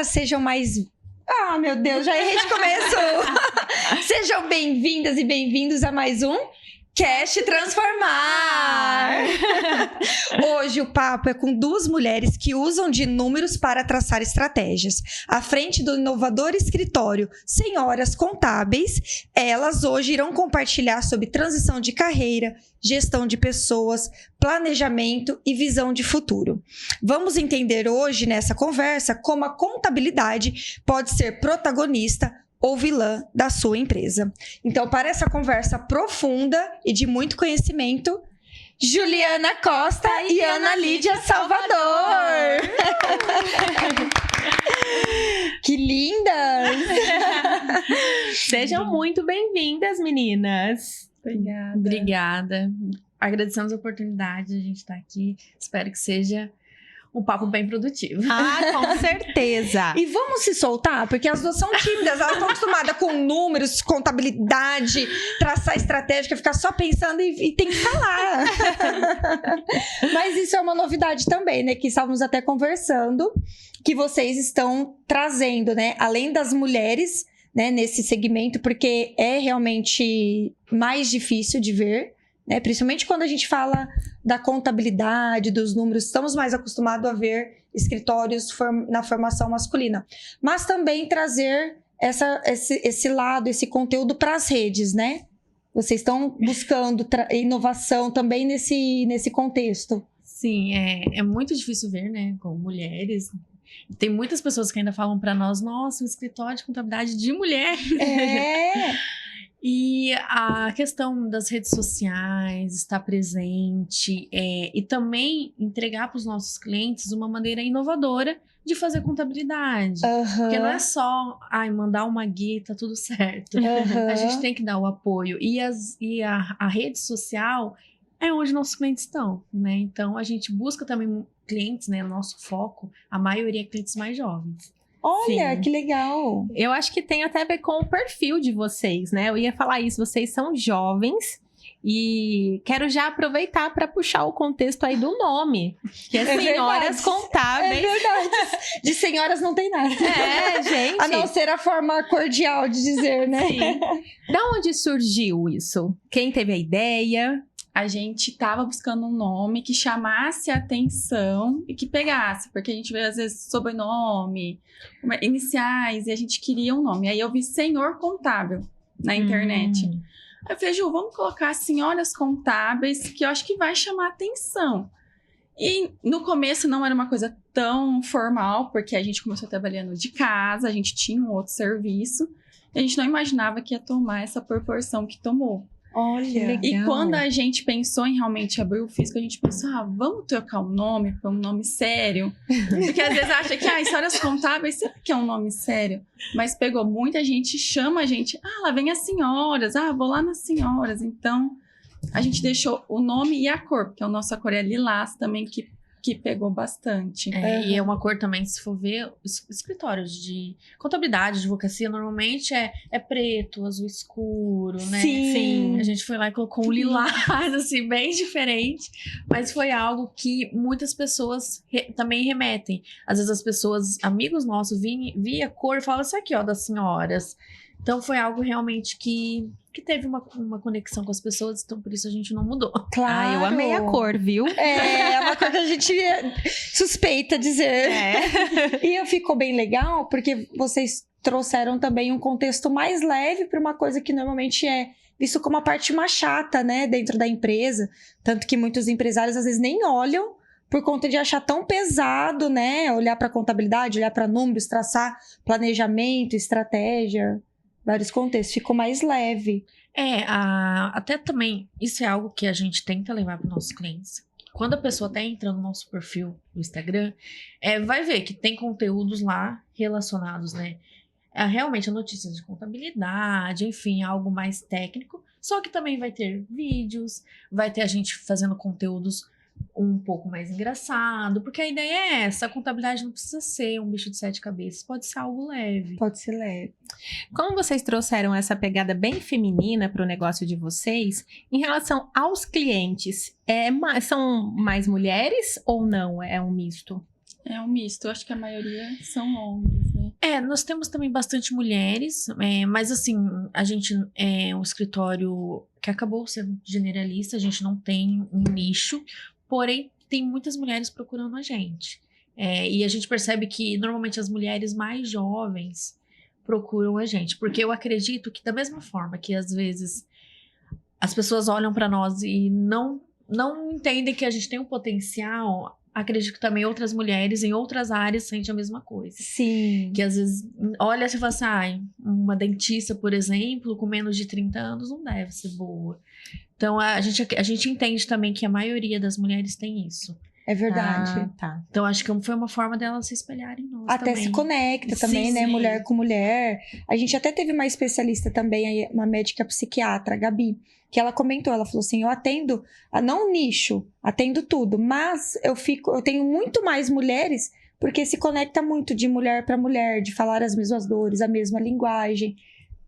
Olá, sejam mais... Ah, meu Deus, já errei de começo! Sejam bem-vindas e bem-vindos a mais um Cast Transformar! Hoje o papo é com duas mulheres que usam de números para traçar estratégias. À frente do inovador escritório Senhoras Contábeis, elas hoje irão compartilhar sobre transição de carreira, gestão de pessoas, planejamento e visão de futuro. Vamos entender hoje nessa conversa como a contabilidade pode ser protagonista ou vilã da sua empresa. Então, para essa conversa profunda e de muito conhecimento, Juliana Costa e Ana Lídia Salvador. Que lindas! Sejam muito bem-vindas, meninas. Obrigada. Agradecemos a oportunidade de a gente estar aqui. Espero que seja um papo bem produtivo. Ah, com certeza. E vamos se soltar, porque as duas são tímidas, elas estão acostumadas com números, contabilidade, traçar estratégia, ficar só pensando e tem que falar. Mas isso é uma novidade também, né? Que estávamos até conversando, que vocês estão trazendo, né? Além das mulheres, né? Nesse segmento, porque é realmente mais difícil de ver. Principalmente quando a gente fala da contabilidade, dos números, estamos mais acostumados a ver escritórios na formação masculina. Mas também trazer esse lado, esse conteúdo para as redes, né? Vocês estão buscando inovação também nesse contexto. Sim, é muito difícil ver, né? Com mulheres. Tem muitas pessoas que ainda falam para nós, nossa, um escritório de contabilidade de mulher. E a questão das redes sociais, estar presente e também entregar para os nossos clientes uma maneira inovadora de fazer contabilidade. Porque não é só mandar uma guia, tá tudo certo. A gente tem que dar o apoio. E a rede social é onde nossos clientes estão, né? Então, a gente busca também clientes, né? Nosso foco, a maioria é clientes mais jovens. Olha, Sim. Que legal! Eu acho que tem até a ver com o perfil de vocês, né? Eu ia falar isso, vocês são jovens e quero já aproveitar para puxar o contexto aí do nome, que é Senhoras Contábeis. É verdade. De senhoras não tem nada. Gente. A não ser a forma cordial de dizer, né? Sim. Da onde surgiu isso? Quem teve a ideia? A gente tava buscando um nome que chamasse a atenção e que pegasse, porque a gente vê às vezes sobrenome, iniciais, e a gente queria um nome. Aí eu vi Senhor Contábil na internet. Aí eu falei, Ju, vamos colocar Senhoras Contábeis, que eu acho que vai chamar atenção. E no começo não era uma coisa tão formal, porque a gente começou trabalhando de casa, a gente tinha um outro serviço, e a gente não imaginava que ia tomar essa proporção que tomou. Olha, E quando a gente pensou em realmente abrir o físico, a gente pensou, vamos trocar o nome para um nome sério. Porque às vezes acha que, Senhoras Contábeis, será que é um nome sério? Mas pegou, muita gente chama a gente, lá vem as senhoras, vou lá nas senhoras. Então, a gente deixou o nome e a cor, porque a nossa cor é lilás também, que pegou bastante. E é uma cor também, se for ver, escritórios de contabilidade, advocacia, normalmente é preto, azul escuro, né? Sim. A gente foi lá e colocou um lilás, assim, bem diferente, mas foi algo que muitas pessoas também remetem. Às vezes as pessoas, amigos nossos, via a cor e falavam, isso aqui, das senhoras. Então foi algo realmente que teve uma conexão com as pessoas, então por isso a gente não mudou. Claro. Eu amei a cor, viu? É uma cor que a gente suspeita dizer. E ficou bem legal, porque vocês trouxeram também um contexto mais leve para uma coisa que normalmente é visto como a parte mais chata, né, dentro da empresa. Tanto que muitos empresários às vezes nem olham por conta de achar tão pesado, né, olhar para contabilidade, olhar para números, traçar planejamento, estratégia. Vários contextos, ficou mais leve. Até também, isso é algo que a gente tenta levar para os nossos clientes. Quando a pessoa está entrando no nosso perfil no Instagram, vai ver que tem conteúdos lá relacionados, né? Realmente a notícias de contabilidade, enfim, algo mais técnico. Só que também vai ter vídeos, vai ter a gente fazendo conteúdos um pouco mais engraçado, porque a ideia é essa, a contabilidade não precisa ser um bicho de 7 cabeças, pode ser algo leve. Pode ser leve. Como vocês trouxeram essa pegada bem feminina para o negócio de vocês, em relação aos clientes, são mais mulheres ou não? É um misto? É um misto, eu acho que a maioria são homens, né? Nós temos também bastante mulheres, mas assim, a gente é um escritório que acabou sendo generalista, a gente não tem um nicho, porém tem muitas mulheres procurando a gente. E a gente percebe que normalmente as mulheres mais jovens procuram a gente, porque eu acredito que da mesma forma que às vezes as pessoas olham para nós e não entendem que a gente tem um potencial, acredito que também outras mulheres em outras áreas sentem a mesma coisa. Sim. Que às vezes olha e fala assim, uma dentista, por exemplo, com menos de 30 anos não deve ser boa. Então a gente entende também que a maioria das mulheres tem isso. É verdade. Tá. Então acho que foi uma forma delas se espelharem em nós Até também. se conecta também, Sim, né? sim. Mulher com mulher. A gente até teve uma especialista também, aí, uma médica psiquiatra, a Gabi, que ela comentou, ela falou assim, eu atendo, não nicho, atendo tudo, mas eu tenho muito mais mulheres, porque se conecta muito de mulher para mulher, de falar as mesmas dores, a mesma linguagem,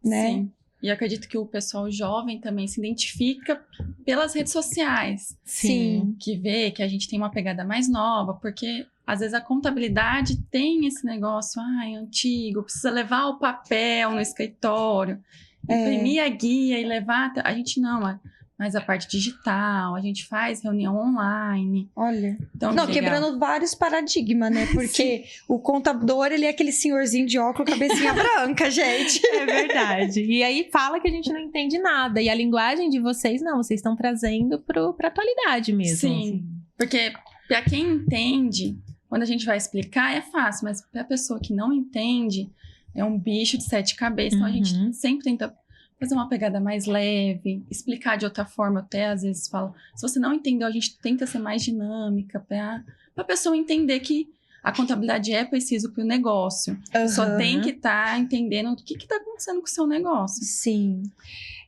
né? Sim. E eu acredito que o pessoal jovem também se identifica pelas redes sociais. Sim. Que vê que a gente tem uma pegada mais nova, porque às vezes a contabilidade tem esse negócio, antigo, precisa levar o papel no escritório, imprimir a guia e levar. A gente não, mas a parte digital, a gente faz reunião online. Olha. Então, Não, legal. quebrando vários paradigmas, né? Porque o contador, ele é aquele senhorzinho de óculos, cabecinha branca, gente. É verdade. E aí fala que a gente não entende nada. E a linguagem de vocês, não, vocês estão trazendo pra atualidade mesmo. Sim, porque para quem entende, quando a gente vai explicar é fácil, mas para a pessoa que não entende, é um bicho de 7 cabeças. Então a gente sempre tenta fazer uma pegada mais leve, explicar de outra forma. Eu até às vezes falo, se você não entendeu, a gente tenta ser mais dinâmica para a pessoa entender que a contabilidade é preciso para o negócio. Só tem que estar entendendo o que está acontecendo com o seu negócio. Sim.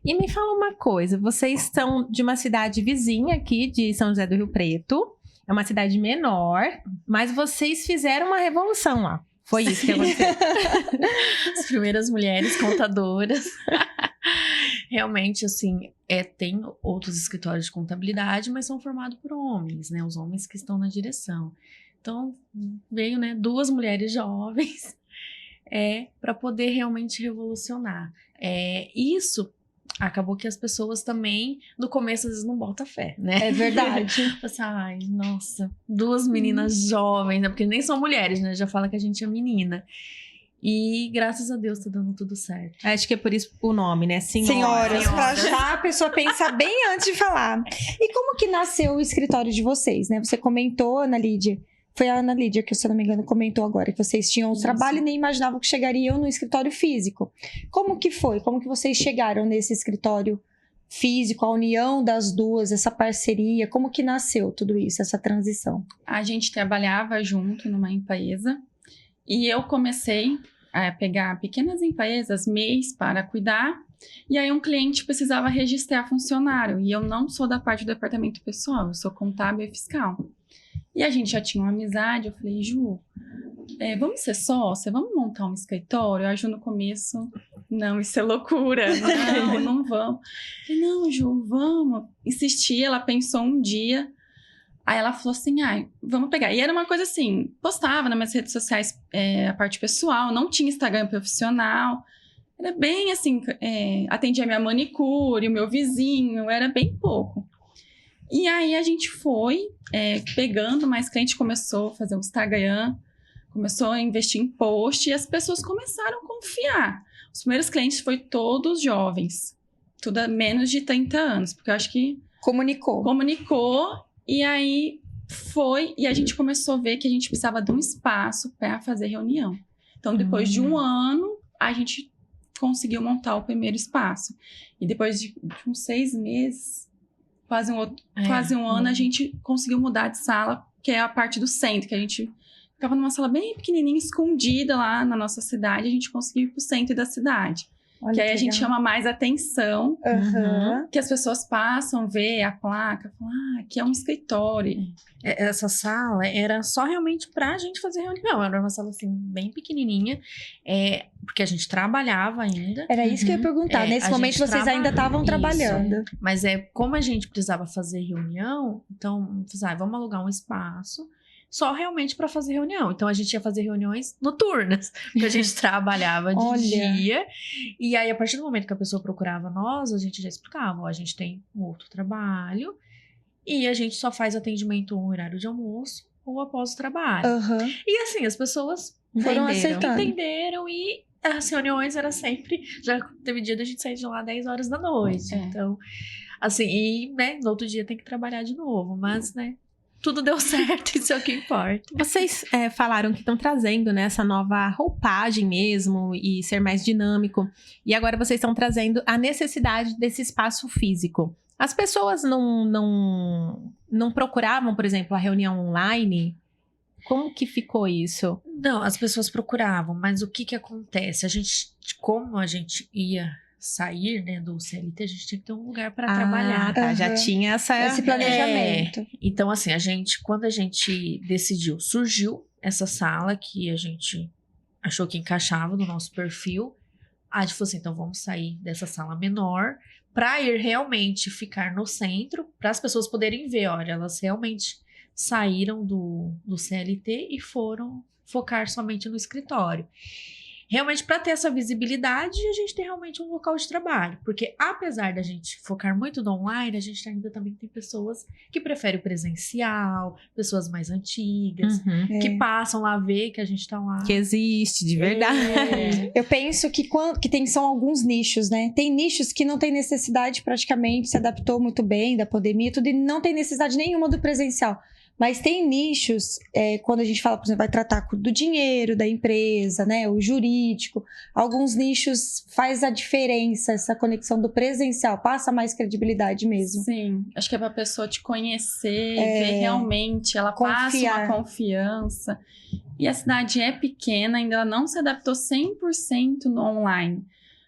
E me fala uma coisa, vocês são de uma cidade vizinha aqui, de São José do Rio Preto. É uma cidade menor, mas vocês fizeram uma revolução lá. Foi isso que aconteceu. As primeiras mulheres contadoras. Realmente, assim, tem outros escritórios de contabilidade, mas são formados por homens, né? Os homens que estão na direção. Então, veio, né, 2 mulheres jovens para poder realmente revolucionar. Isso acabou que as pessoas também, no começo, às vezes não botam fé, né? É verdade. Assim, ai, nossa, 2 meninas jovens, né? Porque nem são mulheres, né? Já fala que a gente é menina. E graças a Deus tá dando tudo certo. Acho que é por isso o nome, né? Senhoras, pra já a pessoa pensa bem antes de falar. E como que nasceu o escritório de vocês, né? Você comentou, Ana Lídia, foi a Ana Lídia que, se eu não me engano, comentou agora, que vocês tinham um trabalho e nem imaginavam que chegariam no escritório físico. Como que foi? Como que vocês chegaram nesse escritório físico, a união das duas, essa parceria? Como que nasceu tudo isso, essa transição? A gente trabalhava junto numa empresa e eu comecei a pegar pequenas empresas, MEIs, para cuidar. E aí um cliente precisava registrar funcionário. E eu não sou da parte do departamento pessoal, eu sou contábil e fiscal. E a gente já tinha uma amizade, eu falei, Ju, vamos ser sócia? Vamos montar um escritório? A Ju no começo, não, isso é loucura, não vamos. Eu falei, não, Ju, vamos. Insisti, ela pensou um dia, aí ela falou assim, vamos pegar. E era uma coisa assim, postava nas minhas redes sociais a parte pessoal, não tinha Instagram profissional, era bem assim, atendia minha manicure, o meu vizinho, era bem pouco. E aí a gente foi pegando mais cliente, começou a fazer um Instagram, começou a investir em post e as pessoas começaram a confiar. Os primeiros clientes foram todos jovens, tudo a menos de 30 anos, porque eu acho que Comunicou. E aí e a gente começou a ver que a gente precisava de um espaço para fazer reunião. Então, depois de um ano, a gente conseguiu montar o primeiro espaço. E depois de uns 6 meses, quase um ano, a gente conseguiu mudar de sala, que é a parte do centro, que a gente ficava numa sala bem pequenininha, escondida lá na nossa cidade, a gente conseguiu ir pro centro da cidade. Olha que aí a legal. gente chama mais atenção, que as pessoas passam, vê a placa, falam, aqui é um escritório. Essa sala era só realmente pra gente fazer reunião. Era uma sala, assim, bem pequenininha, porque a gente trabalhava ainda. Era isso que eu ia perguntar. Nesse a momento gente vocês ainda estavam isso. trabalhando. Mas como a gente precisava fazer reunião, então, vamos alugar um espaço. só realmente para fazer reunião. Então a gente ia fazer reuniões noturnas, porque a gente trabalhava de Olha. dia. E aí, a partir do momento que a pessoa procurava nós, a gente já explicava: ó, a gente tem um outro trabalho e a gente só faz atendimento no horário de almoço ou após o trabalho. Aham. E assim, as pessoas Foram aceitando. entenderam e as reuniões era sempre. Já teve dia da gente sair de lá 10 horas da noite. É. Então, assim, e, né, no outro dia tem que trabalhar de novo. Mas, né, tudo deu certo, isso é o que importa. Vocês falaram que estão trazendo, né, essa nova roupagem mesmo e ser mais dinâmico. E agora vocês estão trazendo a necessidade desse espaço físico. As pessoas não procuravam, por exemplo, a reunião online? Como que ficou isso? Não, as pessoas procuravam, mas o que que acontece? Como a gente ia sair, né, do CLT, a gente tinha que ter um lugar para trabalhar. Tá, já Aham. tinha Esse planejamento. Então, assim, quando a gente decidiu, surgiu essa sala que a gente achou que encaixava no nosso perfil. A gente falou assim, então vamos sair dessa sala menor para ir realmente ficar no centro, para as pessoas poderem ver, olha, elas realmente saíram do CLT e foram focar somente no escritório. Realmente, para ter essa visibilidade, a gente tem realmente um local de trabalho. Porque, apesar da gente focar muito no online, a gente ainda também tem pessoas que preferem o presencial, pessoas mais antigas, Uhum. que passam lá ver que a gente tá lá. Que existe, de verdade. Eu penso que são alguns nichos, né? Tem nichos que não tem necessidade praticamente, se adaptou muito bem da pandemia, tudo, e não tem necessidade nenhuma do presencial. Mas tem nichos, quando a gente fala, por exemplo, vai tratar do dinheiro da empresa, né? O jurídico. Alguns nichos faz a diferença, essa conexão do presencial, passa mais credibilidade mesmo. Sim, acho que é pra pessoa te conhecer, ver realmente, ela passa Confiar. uma confiança. E a cidade é pequena, ainda ela não se adaptou 100% no online.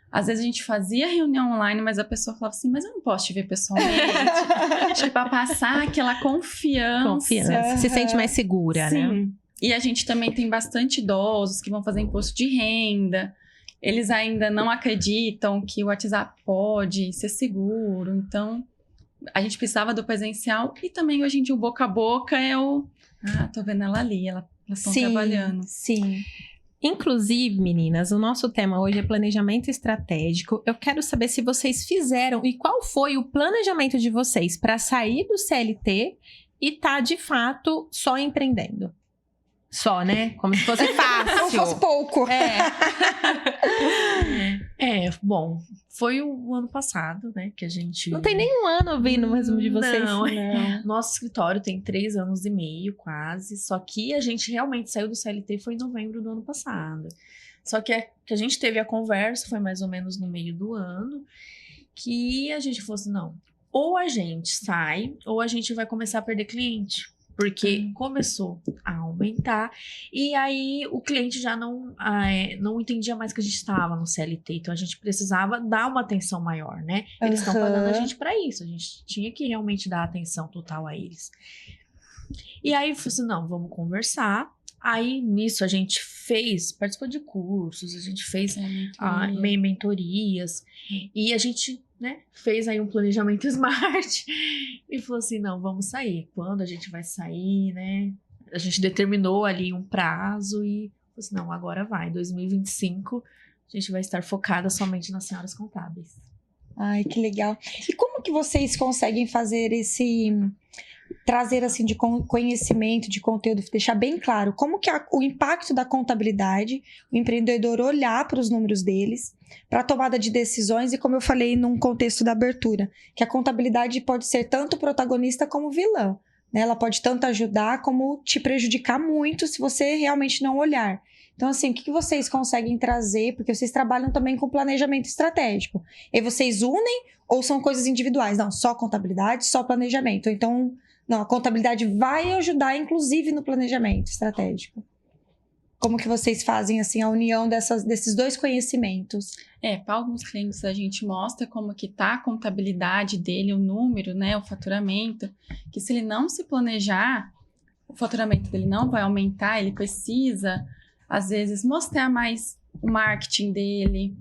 Às vezes a gente fazia reunião online, mas a pessoa falava assim, mas eu não posso te ver pessoalmente. Acho que para passar aquela confiança. Confiança. Se sente mais segura, né? Sim. E a gente também tem bastante idosos que vão fazer imposto de renda. Eles ainda não acreditam que o WhatsApp pode ser seguro. Então, a gente precisava do presencial. E também, hoje em dia, o boca a boca é o... Ah, tô vendo ela ali, elas estão trabalhando. Sim. Inclusive, meninas, o nosso tema hoje é planejamento estratégico. Eu quero saber se vocês fizeram e qual foi o planejamento de vocês para sair do CLT e tá, de fato, só empreendendo. Só, né? Como se fosse fácil. Não fosse pouco. Bom, foi o ano passado, né, que a gente... Não tem nenhum ano ouvindo o resumo de vocês. Não. Nosso escritório tem 3 anos e meio, quase. Só que a gente realmente saiu do CLT foi em novembro do ano passado. Só que a gente teve a conversa, foi mais ou menos no meio do ano, que a gente falou assim, não, ou a gente sai, ou a gente vai começar a perder cliente. Porque começou a aumentar e aí o cliente já não entendia mais que a gente estava no CLT. Então a gente precisava dar uma atenção maior, né? Eles estão pagando a gente para isso. A gente tinha que realmente dar atenção total a eles. E aí eu falei assim, não, vamos conversar. Aí nisso a gente participou de cursos, a gente fez mentorias e a gente, né, fez aí um planejamento smart e falou assim, não, vamos sair. Quando a gente vai sair, né? A gente determinou ali um prazo e falou assim, não, agora vai. 2025 a gente vai estar focada somente nas senhoras contábeis. Ai, que legal. E como que vocês conseguem fazer trazer assim de conhecimento, de conteúdo, deixar bem claro como que o impacto da contabilidade, o empreendedor olhar para os números deles, para a tomada de decisões e como eu falei num contexto da abertura, que a contabilidade pode ser tanto protagonista como vilã, né? Ela pode tanto ajudar como te prejudicar muito se você realmente não olhar. Então, assim, o que vocês conseguem trazer? Porque vocês trabalham também com planejamento estratégico. E vocês unem ou são coisas individuais? Não, só contabilidade, só planejamento. Então, não, a contabilidade vai ajudar, inclusive, no planejamento estratégico. Como que vocês fazem, assim, a união desses dois conhecimentos? Para alguns clientes a gente mostra como que tá a contabilidade dele, o número, né, o faturamento, que se ele não se planejar, o faturamento dele não vai aumentar, ele precisa, às vezes, mostrar mais o marketing dele,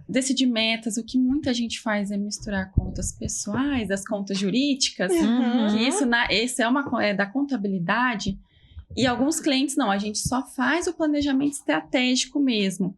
decidir metas. O que muita gente faz é misturar contas pessoais, as contas jurídicas, que isso é da contabilidade, E alguns clientes não, a gente só faz o planejamento estratégico mesmo.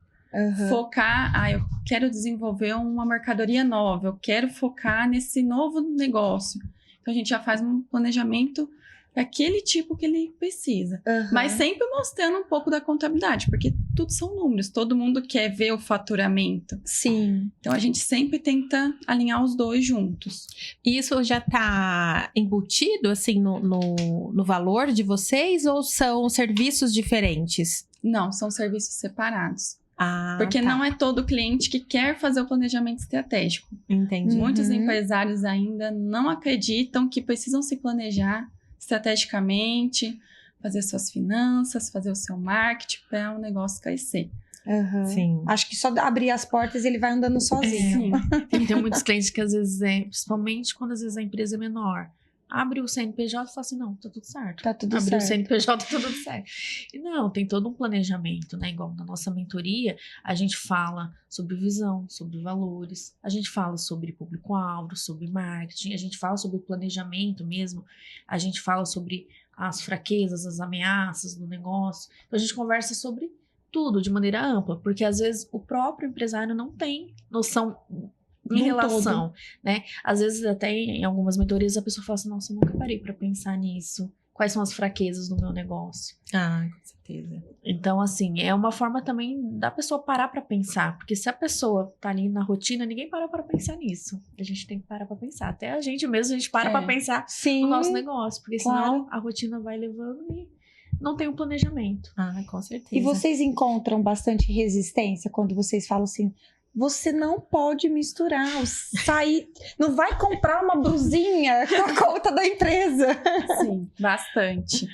Focar, eu quero desenvolver uma mercadoria nova, eu quero focar nesse novo negócio. Então a gente já faz um planejamento para aquele tipo que ele precisa. Mas sempre mostrando um pouco da contabilidade, porque tudo são números, todo mundo quer ver o faturamento. Sim. Então a gente sempre tenta alinhar os dois juntos. Isso já tá embutido, assim, no valor de vocês ou são serviços diferentes? Não, são serviços separados. tá. Porque não é todo cliente que quer fazer o planejamento estratégico. Entendi. Muitos empresários ainda não acreditam que precisam se planejar estrategicamente, fazer suas finanças, fazer o seu marketing para o negócio crescer. Sim. Acho que só abrir as portas ele vai andando sozinho. Tem muitos clientes que às vezes principalmente quando às vezes a empresa é menor, abre o CNPJ e fala assim, não, tá tudo certo. Tá tudo Abre certo. o CNPJ, tá tudo certo. E não, tem todo um planejamento, né? Igual na nossa mentoria, a gente fala sobre visão, sobre valores, a gente fala sobre público-alvo, sobre marketing, a gente fala sobre planejamento mesmo, a gente fala sobre as fraquezas, as ameaças do negócio. Então a gente conversa sobre tudo de maneira ampla, porque às vezes o próprio empresário não tem noção em relação, né? Às vezes até em algumas mentorias a pessoa fala assim, nossa, eu nunca parei pra pensar nisso. Quais são as fraquezas do meu negócio? Com certeza. Então, assim, é uma forma também da pessoa parar pra pensar. Porque se a pessoa tá ali na rotina, ninguém para pra pensar nisso. A gente tem que parar pra pensar. Até a gente mesmo, a gente para pra pensar Sim. no nosso negócio. Porque senão Claro. a rotina vai levando e não tem um planejamento. Com certeza. E vocês encontram bastante resistência quando vocês falam assim, você não pode misturar, não vai comprar uma blusinha com a conta da empresa. Sim, bastante.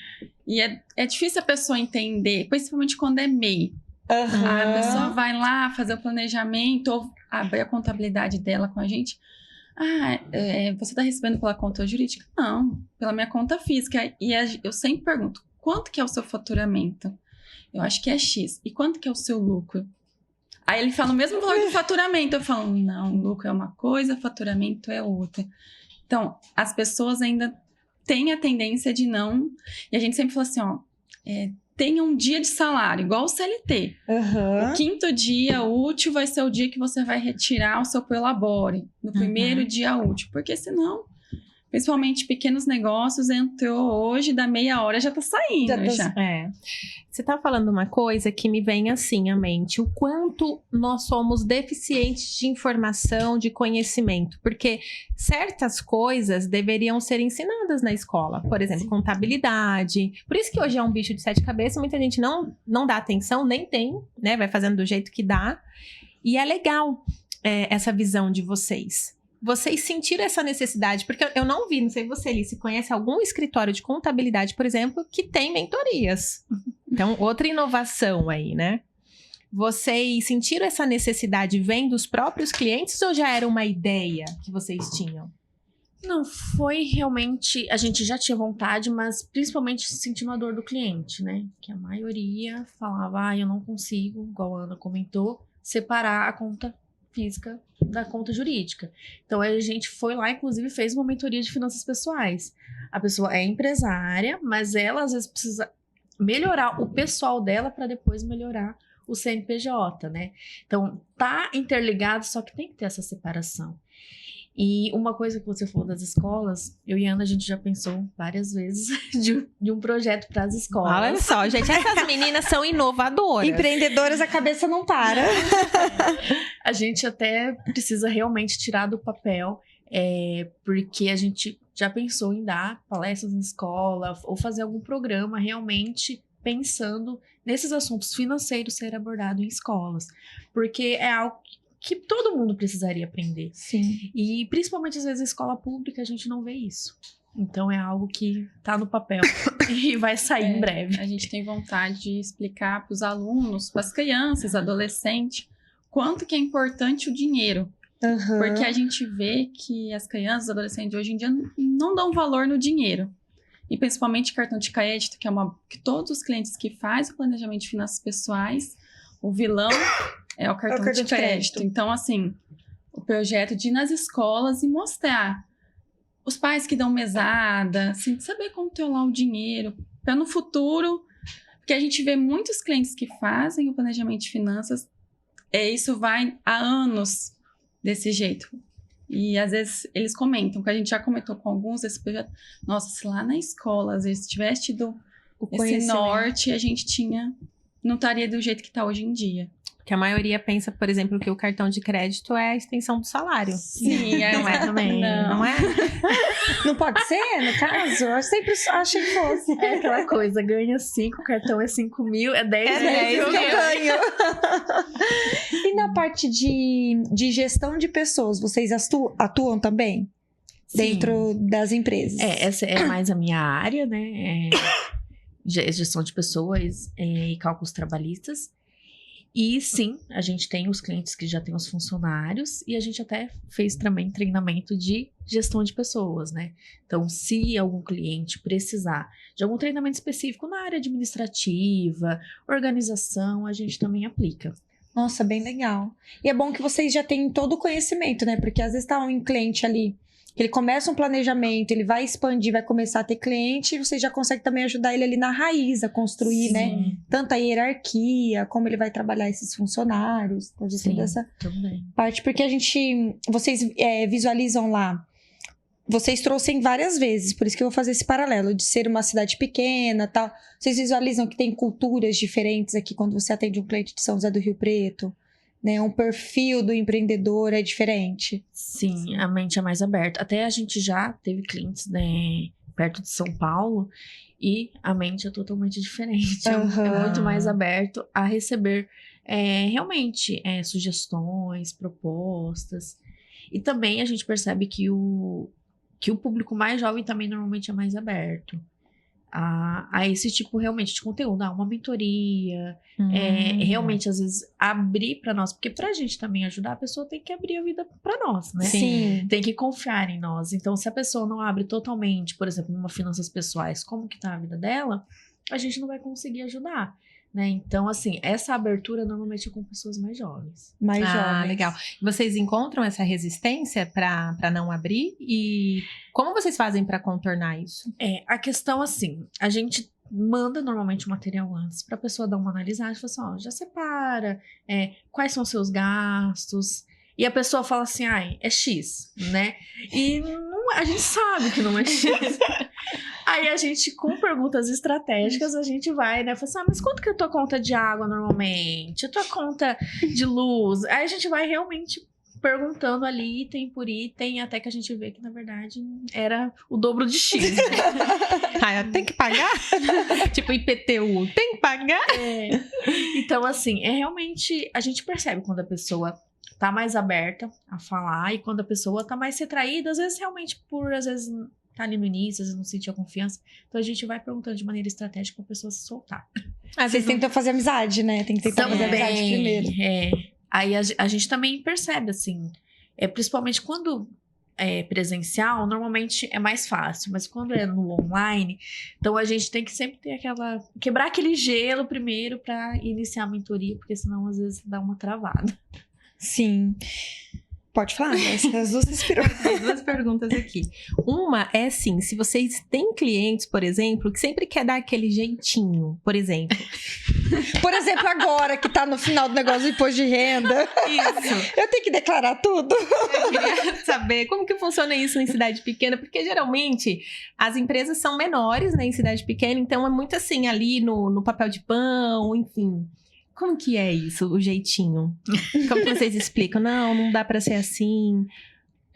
E é difícil a pessoa entender, principalmente quando é MEI. A pessoa vai lá fazer o planejamento ou abrir a contabilidade dela com a gente. Você está recebendo pela conta jurídica? Não, pela minha conta física. E eu sempre pergunto, quanto que é o seu faturamento? Eu acho que é X. E quanto que é o seu lucro? Aí ele fala o mesmo valor do faturamento. Eu falo, não, lucro é uma coisa, faturamento é outra. Então, as pessoas ainda têm a tendência de não... E a gente sempre fala assim, tenha um dia de salário, igual o CLT. O quinto dia útil vai ser o dia que você vai retirar o seu prolabore. No primeiro dia útil. Porque senão... Principalmente pequenos negócios, entrou hoje, da meia hora já tá saindo. Você tá falando uma coisa que me vem assim à mente. O quanto nós somos deficientes de informação, de conhecimento. Porque certas coisas deveriam ser ensinadas na escola. Por exemplo, contabilidade. Por isso que hoje é um bicho de 7 cabeças. Muita gente não dá atenção, nem tem, né? Vai fazendo do jeito que dá. E é legal essa visão de vocês. Vocês sentiram essa necessidade? Porque eu não vi, não sei você, Alice, conhece algum escritório de contabilidade, por exemplo, que tem mentorias. Então, outra inovação aí, né? Vocês sentiram essa necessidade vem dos próprios clientes ou já era uma ideia que vocês tinham? Não, foi realmente... A gente já tinha vontade, mas principalmente sentindo a dor do cliente, né? Que a maioria falava, eu não consigo, igual a Ana comentou, separar a conta física da conta jurídica. Então, a gente foi lá, inclusive, fez uma mentoria de finanças pessoais. A pessoa é empresária, mas ela, às vezes, precisa melhorar o pessoal dela para depois melhorar o CNPJ, né? Então, tá interligado, só que tem que ter essa separação. E uma coisa que você falou das escolas, eu e a Ana, a gente já pensou várias vezes de um projeto para as escolas. Olha só, gente, essas meninas são inovadoras. Empreendedoras, a cabeça não para. A gente até precisa realmente tirar do papel, porque a gente já pensou em dar palestras na escola ou fazer algum programa realmente pensando nesses assuntos financeiros ser abordado em escolas. Porque é algo que todo mundo precisaria aprender. Sim. E principalmente, às vezes, na escola pública, a gente não vê isso. Então, é algo que tá no papel e vai sair em breve. A gente tem vontade de explicar para os alunos, para as crianças, adolescentes, quanto que é importante o dinheiro. Porque a gente vê que as crianças, adolescentes de hoje em dia não dão valor no dinheiro. E principalmente cartão de crédito, que todos os clientes que fazem o planejamento de finanças pessoais, o vilão é o cartão de crédito. Então, assim, o projeto de ir nas escolas e mostrar. os pais que dão mesada, assim, saber controlar o dinheiro, para no futuro, porque a gente vê muitos clientes que fazem o planejamento de finanças, isso vai há anos desse jeito. E às vezes eles comentam, que a gente já comentou com alguns desse projeto, nossa, se lá na escola, às vezes tivesse tido esse norte, a gente não estaria do jeito que está hoje em dia. Porque a maioria pensa, por exemplo, que o cartão de crédito é a extensão do salário. Sim, não é também. Não é? Não pode ser, no caso? Eu sempre achei que fosse. É aquela coisa, ganha 5, o cartão é 5 mil, é 10 É 10 mil. que eu ganho. E na parte de gestão de pessoas, vocês atuam também? Sim. Dentro das empresas? Essa é mais a minha área, né? Gestão de pessoas e cálculos trabalhistas. E sim, a gente tem os clientes que já têm os funcionários e a gente até fez também treinamento de gestão de pessoas, né? Então, se algum cliente precisar de algum treinamento específico na área administrativa, organização, a gente também aplica. Nossa, bem legal. E é bom que vocês já têm todo o conhecimento, né? Porque às vezes tá um cliente ali, que ele começa um planejamento, ele vai expandir, vai começar a ter cliente, e você já consegue também ajudar ele ali na raiz, a construir, Sim. né? Tanto a hierarquia, como ele vai trabalhar esses funcionários, fazer toda essa Também. parte. Porque vocês visualizam lá, vocês trouxem várias vezes, por isso que eu vou fazer esse paralelo, de ser uma cidade pequena, tal. Vocês visualizam que tem culturas diferentes aqui quando você atende um cliente de São José do Rio Preto? Né, um perfil do empreendedor é diferente. Sim, a mente é mais aberta. Até a gente já teve clientes, né, perto de São Paulo e a mente é totalmente diferente. É muito mais aberto a receber realmente sugestões, propostas. E também a gente percebe que o público mais jovem também normalmente é mais aberto a esse tipo realmente de conteúdo, uma mentoria, realmente às vezes abrir para nós, porque pra gente também ajudar, a pessoa tem que abrir a vida para nós, né? Sim. Tem que confiar em nós. Então, se a pessoa não abre totalmente, por exemplo, numa finanças pessoais, como que tá a vida dela, a gente não vai conseguir ajudar, né? Então, assim, essa abertura normalmente é com pessoas mais jovens. Mais jovens. Legal. Vocês encontram essa resistência para não abrir? E como vocês fazem para contornar isso? A questão, assim, a gente manda normalmente o material antes para a pessoa dar uma analisada e fala assim, já separa, quais são os seus gastos. E a pessoa fala assim, é X, né? E a gente sabe que não é X. Aí a gente, com perguntas estratégicas, a gente vai, né? Fala assim, mas quanto que é a tua conta de água normalmente? A tua conta de luz? Aí a gente vai realmente perguntando ali, item por item, até que a gente vê que, na verdade, era o dobro de X, né? Tem que pagar? Tipo IPTU, tem que pagar? Então, assim, realmente, a gente percebe quando a pessoa tá mais aberta a falar e quando a pessoa tá mais retraída, às vezes realmente tá ali no início, às vezes não sentia confiança. Então a gente vai perguntando de maneira estratégica pra pessoa se soltar. Vocês tentam fazer amizade, né? Tem que tentar fazer amizade primeiro. Aí a gente também percebe, assim, principalmente quando é presencial, normalmente é mais fácil, mas quando é no online, então a gente tem que sempre ter quebrar aquele gelo primeiro pra iniciar a mentoria, porque senão às vezes dá uma travada. Sim. Pode falar, né? As duas inspirou. Tem duas perguntas aqui. Uma é assim, se vocês têm clientes, por exemplo, que sempre quer dar aquele jeitinho, por exemplo. Por exemplo, agora que tá no final do negócio do imposto de renda. Isso. Eu tenho que declarar tudo. Eu queria saber como que funciona isso em cidade pequena, porque geralmente as empresas são menores, né, em cidade pequena, então é muito assim, ali no papel de pão, enfim. Como que é isso, o jeitinho? Como que vocês explicam? Não dá pra ser assim.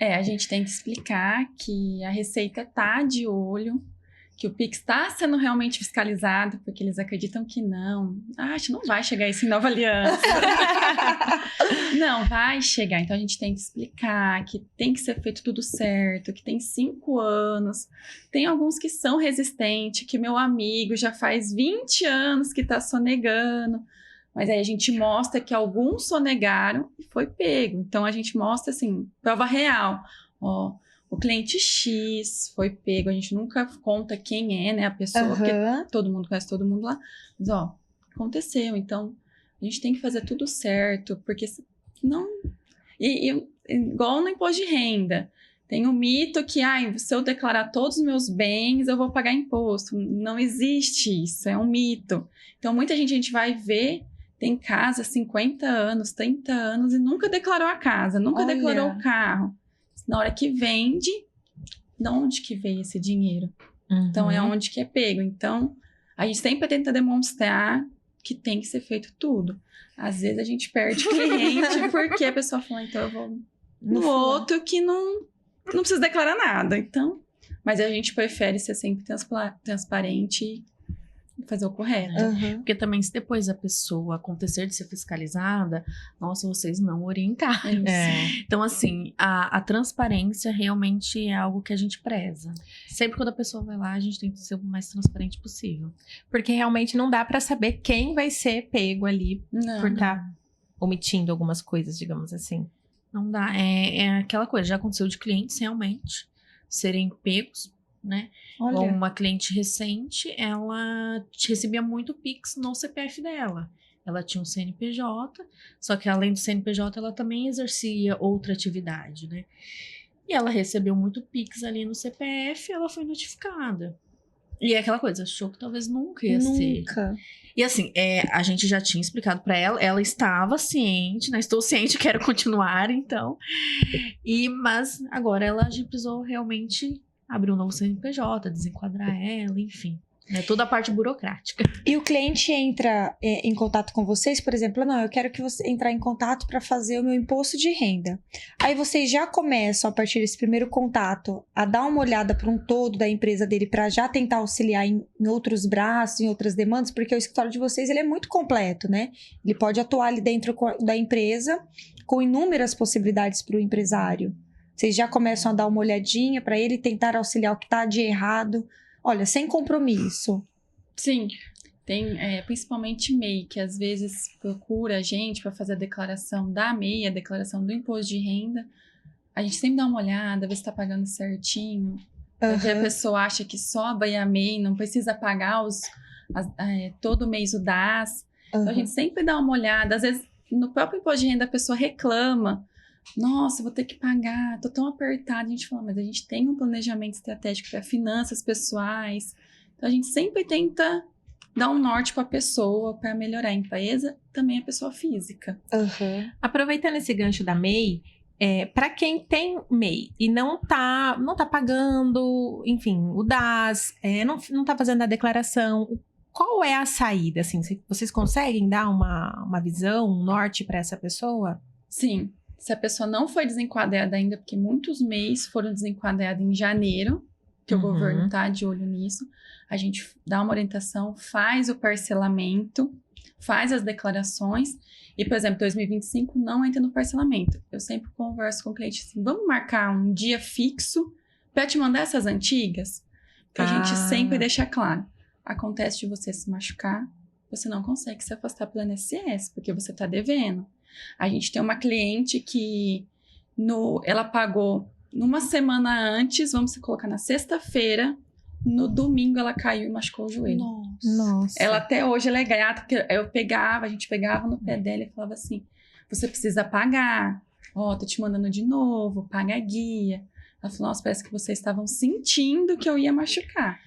A gente tem que explicar que a Receita tá de olho, que o Pix está sendo realmente fiscalizado, porque eles acreditam que não. Não vai chegar isso em Nova Aliança. Não, vai chegar. Então, a gente tem que explicar que tem que ser feito tudo certo, que tem 5 anos. Tem alguns que são resistentes, que meu amigo já faz 20 anos que tá sonegando. Mas aí a gente mostra que alguns sonegaram e foi pego. Então, a gente mostra, assim, prova real. O cliente X foi pego. A gente nunca conta quem é, né, a pessoa, porque todo mundo conhece todo mundo lá. Mas, aconteceu. Então, a gente tem que fazer tudo certo, porque não... igual no imposto de renda. Tem um mito que, se eu declarar todos os meus bens, eu vou pagar imposto. Não existe isso, é um mito. Então, muita gente a gente vai ver, tem casa há 50 anos, 30 anos e nunca declarou a casa, nunca declarou o carro. Na hora que vende, de onde que veio esse dinheiro? Então, é onde que é pego. Então, a gente sempre tenta demonstrar que tem que ser feito tudo. Às vezes, a gente perde cliente porque a pessoa fala, então eu vou no outro que não precisa declarar nada. Então, mas a gente prefere ser sempre transparente e fazer o correto. Porque também, se depois a pessoa acontecer de ser fiscalizada, nossa, vocês não orientaram. Então, assim, a transparência realmente é algo que a gente preza. Sempre quando a pessoa vai lá, a gente tem que ser o mais transparente possível. Porque realmente não dá pra saber quem vai ser pego ali por estar omitindo algumas coisas, digamos assim. Não dá. É aquela coisa, já aconteceu de clientes realmente serem pegos, né? Uma cliente recente, ela recebia muito Pix no CPF dela. Ela tinha um CNPJ, só que além do CNPJ, ela também exercia outra atividade, né? E ela recebeu muito Pix ali no CPF, ela foi notificada. E é aquela coisa, achou que talvez nunca ia ser. E assim, a gente já tinha explicado pra ela, ela estava ciente, né? Estou ciente, quero continuar, então. Mas agora ela já precisou realmente abrir um novo CNPJ, desenquadrar ela, enfim. Toda a parte burocrática. E o cliente entra em contato com vocês, por exemplo, não, eu quero que você entrar em contato para fazer o meu imposto de renda. Aí vocês já começam, a partir desse primeiro contato, a dar uma olhada para um todo da empresa dele, para já tentar auxiliar em outros braços, em outras demandas, porque o escritório de vocês ele é muito completo, né? Ele pode atuar ali dentro da empresa com inúmeras possibilidades para o empresário. Vocês já começam a dar uma olhadinha para ele tentar auxiliar o que está de errado. Olha, sem compromisso. Sim, tem principalmente MEI, que às vezes procura a gente para fazer a declaração da MEI, a declaração do imposto de renda. A gente sempre dá uma olhada, ver se está pagando certinho. Porque a pessoa acha que só a MEI não precisa pagar todo mês o DAS. Então a gente sempre dá uma olhada. Às vezes, no próprio imposto de renda, a pessoa reclama. Nossa, vou ter que pagar, tô tão apertada. A gente fala, mas a gente tem um planejamento estratégico para finanças pessoais. Então, a gente sempre tenta dar um norte para a pessoa, para melhorar a empresa, também a pessoa física. Aproveitando esse gancho da MEI, para quem tem MEI e não tá pagando, enfim, o DAS, não tá fazendo a declaração, qual é a saída? Assim, vocês conseguem dar uma visão, um norte para essa pessoa? Sim. Se a pessoa não foi desenquadrada ainda, porque muitos MEIs foram desenquadrados em janeiro, que o governo está de olho nisso, a gente dá uma orientação, faz o parcelamento, faz as declarações, e, por exemplo, 2025 não entra no parcelamento. Eu sempre converso com o cliente assim, vamos marcar um dia fixo para te mandar essas antigas? Que a gente sempre deixa claro. Acontece de você se machucar, você não consegue se afastar pelo INSS, porque você está devendo. A gente tem uma cliente que ela pagou numa semana antes, vamos colocar na sexta-feira, no domingo ela caiu e machucou o joelho. Nossa. Ela até hoje ela é grata, porque a gente pegava no pé dela e falava assim, você precisa pagar, tô te mandando de novo, paga a guia. Ela falou, nossa, parece que vocês estavam sentindo que eu ia machucar.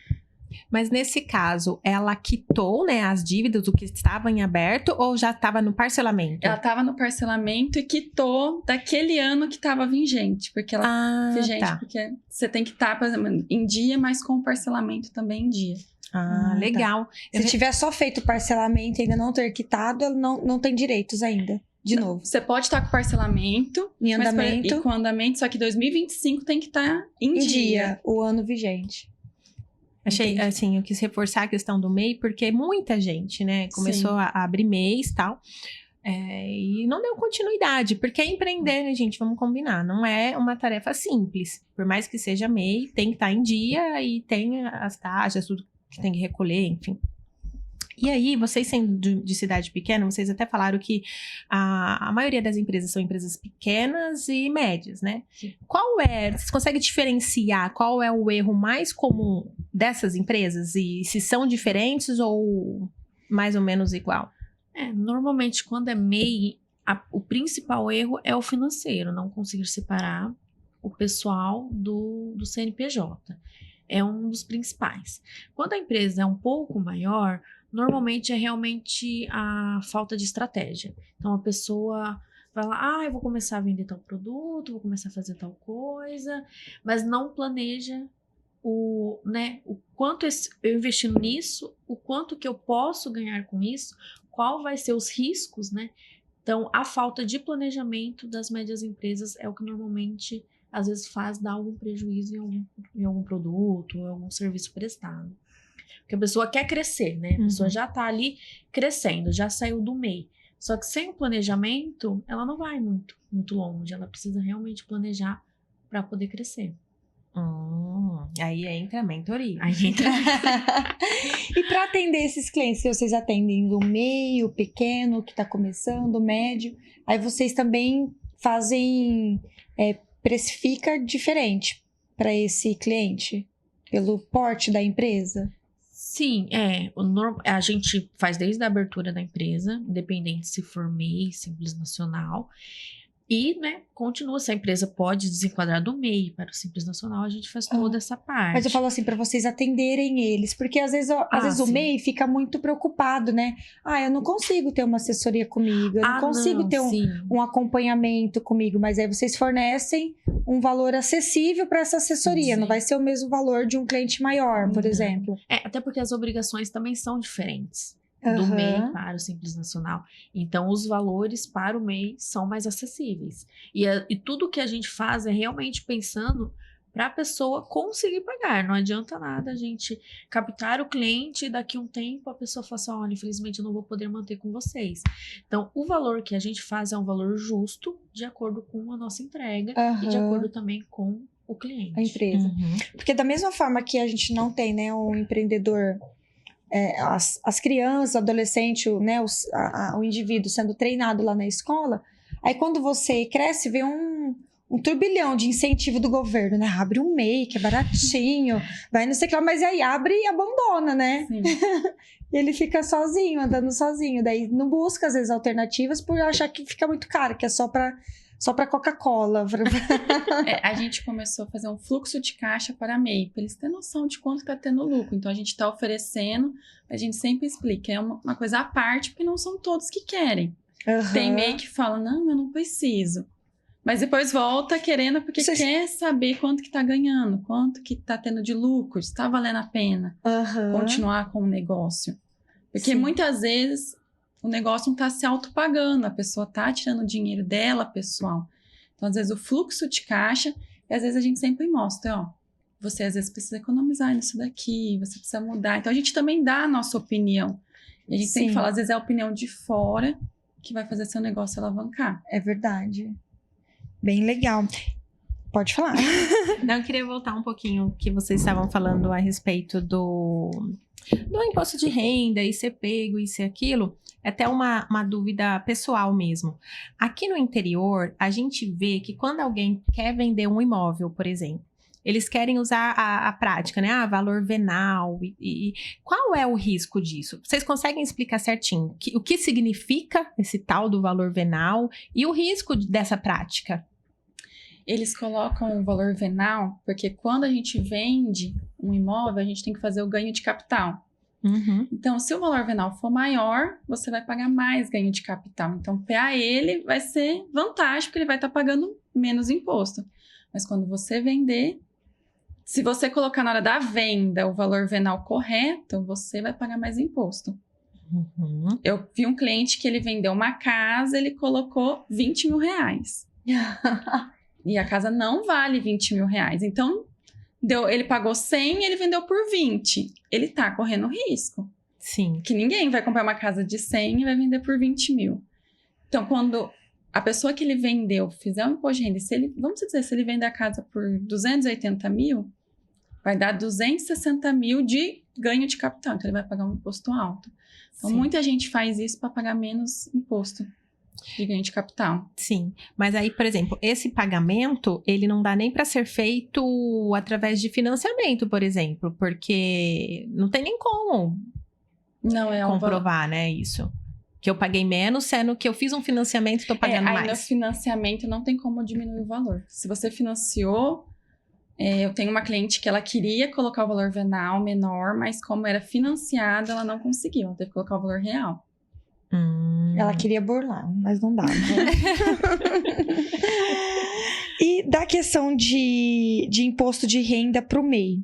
Mas nesse caso, ela quitou, né, as dívidas, o que estava em aberto, ou já estava no parcelamento? Ela estava no parcelamento e quitou daquele ano que estava vigente. Porque ela porque você tem que estar, por exemplo, em dia, mas com o parcelamento também em dia. Legal. Se tiver só feito o parcelamento e ainda não ter quitado, ela não tem direitos ainda. De novo. Você pode estar com parcelamento em andamento. E com andamento, só que 2025 tem que estar em dia. O ano vigente. Achei, assim, eu quis reforçar a questão do MEI, porque muita gente, né, começou a abrir MEIs e tal, e não deu continuidade, porque empreender, né, gente, vamos combinar, não é uma tarefa simples. Por mais que seja MEI, tem que estar em dia e tem as taxas, tudo que tem que recolher, enfim. E aí, vocês sendo de cidade pequena, vocês até falaram que a maioria das empresas são empresas pequenas e médias, né? Sim. Vocês conseguem diferenciar qual é o erro mais comum dessas empresas? E se são diferentes ou mais ou menos igual? Normalmente, quando é MEI, o principal erro é o financeiro, não conseguir separar o pessoal do CNPJ. É um dos principais. Quando a empresa é um pouco maior, normalmente é realmente a falta de estratégia. Então, a pessoa vai lá, eu vou começar a vender tal produto, vou começar a fazer tal coisa, mas não planeja o quanto eu investindo nisso, o quanto que eu posso ganhar com isso, qual vai ser os riscos, né? Então, a falta de planejamento das médias empresas é o que normalmente, às vezes, faz dar algum prejuízo em algum produto ou algum serviço prestado. Porque a pessoa quer crescer, né? A pessoa já tá ali crescendo, já saiu do MEI. Só que sem o planejamento, ela não vai muito longe. Ela precisa realmente planejar para poder crescer. Aí entra a mentoria. Aí entra. E para atender esses clientes, vocês atendem do meio, pequeno, que está começando, médio. Aí vocês também fazem, precifica diferente para esse cliente, pelo porte da empresa? Sim, a gente faz desde a abertura da empresa, independente se for MEI, Simples Nacional. E, continua, se a empresa pode desenquadrar do MEI para o Simples Nacional, a gente faz toda essa parte. Mas eu falo assim, para vocês atenderem eles, porque às vezes o MEI fica muito preocupado, né? Eu não consigo ter uma assessoria comigo, eu não consigo ter um acompanhamento comigo, mas aí vocês fornecem um valor acessível para essa assessoria, não vai ser o mesmo valor de um cliente maior, por exemplo. Até porque as obrigações também são diferentes. Do MEI para o Simples Nacional. Então, os valores para o MEI são mais acessíveis. E tudo que a gente faz é realmente pensando para a pessoa conseguir pagar. Não adianta nada a gente captar o cliente e daqui a um tempo a pessoa fala assim, olha, infelizmente eu não vou poder manter com vocês. Então, o valor que a gente faz é um valor justo, de acordo com a nossa entrega e de acordo também com o cliente. A empresa. Porque da mesma forma que a gente não tem, né, um empreendedor... as crianças, o adolescente, o indivíduo sendo treinado lá na escola, aí quando você cresce, vê um turbilhão de incentivo do governo, né? Abre um MEI, que é baratinho, vai não sei o que lá, mas aí abre e abandona, né? E ele fica sozinho, andando sozinho, daí não busca às vezes alternativas por achar que fica muito caro, que é só para Coca-Cola. A gente começou a fazer um fluxo de caixa para MEI, para eles terem noção de quanto está tendo lucro. Então, a gente está oferecendo, a gente sempre explica, é uma coisa à parte, porque não são todos que querem. Tem MEI que fala, não, eu não preciso. Mas depois volta querendo, porque quer saber quanto que está ganhando, quanto que está tendo de lucro, se está valendo a pena continuar com o negócio. Porque muitas vezes... o negócio não está se autopagando, a pessoa está tirando o dinheiro dela, pessoal. Então, às vezes, o fluxo de caixa, e às vezes a gente sempre mostra, você às vezes precisa economizar nisso daqui, você precisa mudar. Então, a gente também dá a nossa opinião. E a gente sempre fala, às vezes é a opinião de fora que vai fazer seu negócio alavancar. É verdade. Bem legal. Pode falar. Não, eu queria voltar um pouquinho que vocês estavam falando a respeito do imposto de renda, e ser pego, e ser aquilo. É até uma dúvida pessoal mesmo. Aqui no interior, a gente vê que quando alguém quer vender um imóvel, por exemplo, eles querem usar a prática, né? Valor venal. E qual é o risco disso? Vocês conseguem explicar certinho o que significa esse tal do valor venal e o risco dessa prática? Eles colocam o valor venal porque quando a gente vende um imóvel, a gente tem que fazer o ganho de capital. Então, se o valor venal for maior, você vai pagar mais ganho de capital. Então, para ele vai ser vantagem, porque ele vai estar pagando menos imposto. Mas quando você vender, se você colocar na hora da venda o valor venal correto, você vai pagar mais imposto. Eu vi um cliente que ele vendeu uma casa, ele colocou 20 mil reais. E a casa não vale 20 mil reais. Então, ele pagou 100 e ele vendeu por 20. Ele tá correndo risco. Sim. Que ninguém vai comprar uma casa de 100 e vai vender por 20 mil. Então, quando a pessoa que ele vendeu fizer um imposto de renda, vamos dizer, se ele vender a casa por 280 mil, vai dar 260 mil de ganho de capital. Então, ele vai pagar um imposto alto. Então, muita gente faz isso para pagar menos imposto de ganho de capital. Sim, mas aí, por exemplo, esse pagamento, ele não dá nem para ser feito através de financiamento, por exemplo, porque não tem nem como comprovar, né, isso. Que eu paguei menos, sendo que eu fiz um financiamento e tô pagando aí no mais. financiamento não tem como diminuir o valor. Se você financiou, eu tenho uma cliente que ela queria colocar o valor venal menor, mas como era financiada, ela não conseguiu. Ela teve que colocar o valor real. Ela queria burlar, mas não dava. E da questão de imposto de renda para o MEI.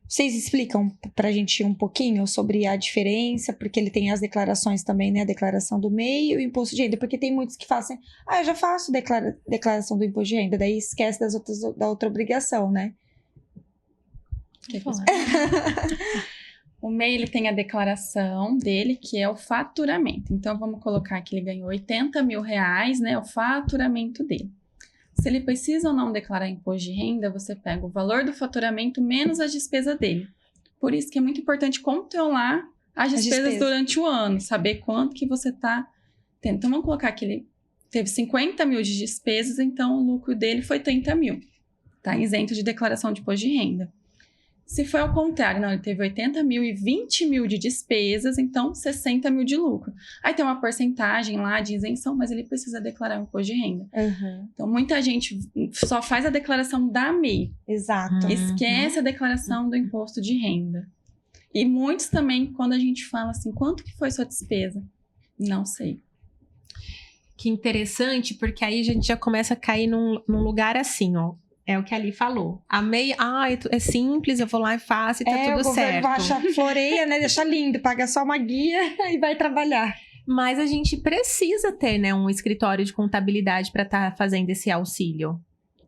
Vocês explicam pra gente um pouquinho sobre a diferença? Porque ele tem as declarações também, né? A declaração do MEI e o imposto de renda. Porque tem muitos que fazem, eu já faço declaração do imposto de renda, daí esquece da outra obrigação, né? Quer falar? O MEI, ele tem a declaração dele, que é o faturamento. Então, vamos colocar que ele ganhou R$80 mil, né? O faturamento dele. Se ele precisa ou não declarar imposto de renda, você pega o valor do faturamento menos as despesas dele. Por isso que é muito importante controlar as despesas durante o ano, saber quanto que você está tendo. Então, vamos colocar que ele teve 50 mil de despesas, então o lucro dele foi 30 mil. Está isento de declaração de imposto de renda. Se for ao contrário, não, ele teve 80 mil e 20 mil de despesas, então 60 mil de lucro. Aí tem uma porcentagem lá de isenção, mas ele precisa declarar o imposto de renda. Então, muita gente só faz a declaração da MEI. Exato. Esquece a declaração do imposto de renda. E muitos também, quando a gente fala assim, quanto que foi sua despesa? Não sei. Que interessante, porque aí a gente já começa a cair num lugar assim, ó. É o que a Ali falou. A MEI, é simples, eu vou lá e faço e tá tudo certo. O governo floreia, né? Deixa lindo, paga só uma guia e vai trabalhar. Mas a gente precisa ter, né, um escritório de contabilidade para estar fazendo esse auxílio.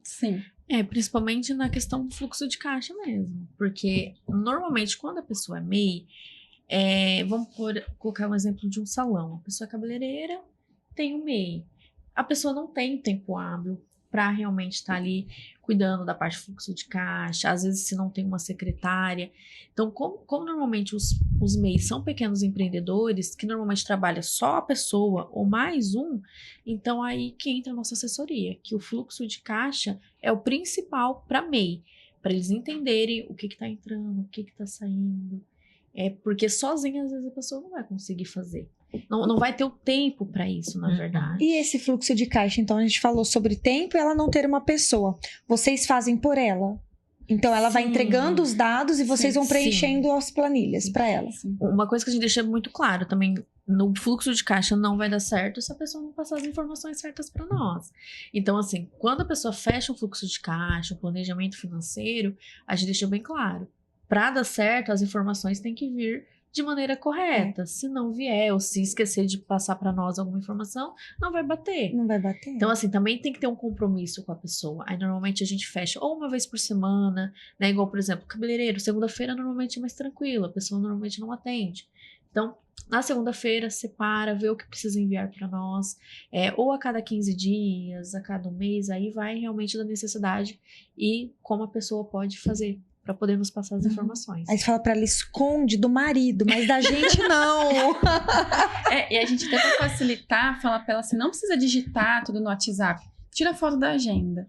Sim. Principalmente na questão do fluxo de caixa mesmo. Porque, normalmente, quando a pessoa é MEI, vamos colocar um exemplo de um salão. A pessoa é cabeleireira, tem um MEI. A pessoa não tem tempo hábil para realmente estar ali cuidando da parte de fluxo de caixa, às vezes se não tem uma secretária. Então, como normalmente os MEIs são pequenos empreendedores, que normalmente trabalha só a pessoa ou mais um, então aí que entra a nossa assessoria, que o fluxo de caixa é o principal para MEI, para eles entenderem o que está entrando, o que está saindo. Porque sozinha, às vezes, a pessoa não vai conseguir fazer. Não vai ter o tempo para isso, na verdade. E esse fluxo de caixa, então, a gente falou sobre tempo e ela não ter uma pessoa. Vocês fazem por ela. Então, ela vai entregando os dados e vocês vão preenchendo as planilhas para ela. Uma coisa que a gente deixa muito claro também, no fluxo de caixa não vai dar certo se a pessoa não passar as informações certas para nós. Então, assim, quando a pessoa fecha um fluxo de caixa, um planejamento financeiro, a gente deixa bem claro. Para dar certo, as informações têm que vir de maneira correta. Se não vier ou se esquecer de passar para nós alguma informação, não vai bater. Não vai bater. Então, assim, também tem que ter um compromisso com a pessoa. Aí, normalmente, a gente fecha ou uma vez por semana, né? Igual, por exemplo, cabeleireiro. Segunda-feira, normalmente, é mais tranquilo. A pessoa normalmente não atende. Então, na segunda-feira, separa, vê o que precisa enviar para nós. Ou a cada 15 dias, a cada um mês. Aí vai realmente da necessidade e como a pessoa pode fazer para poder nos passar as informações. Aí você fala pra ela, esconde do marido, mas da gente não. E a gente até pra facilitar, fala pra ela assim, não precisa digitar tudo no WhatsApp. Tira foto da agenda.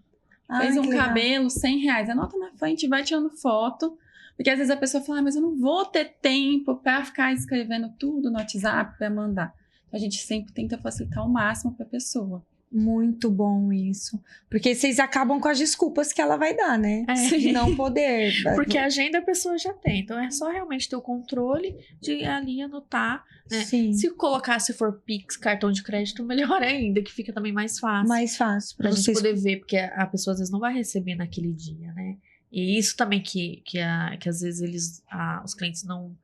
Fez um cabelo, R$100. Anota na frente, vai tirando foto. Porque às vezes a pessoa fala, mas eu não vou ter tempo pra ficar escrevendo tudo no WhatsApp pra mandar. Então a gente sempre tenta facilitar ao máximo pra pessoa. Muito bom isso. Porque vocês acabam com as desculpas que ela vai dar, né? De não poder. Porque a agenda a pessoa já tem. Então é só realmente ter o controle de ali anotar, né? Sim. Se colocar, se for Pix, cartão de crédito, melhor ainda, que fica também mais fácil. Mais fácil. Pra gente poder ver, porque a pessoa às vezes não vai receber naquele dia, né? E isso também que às vezes os clientes não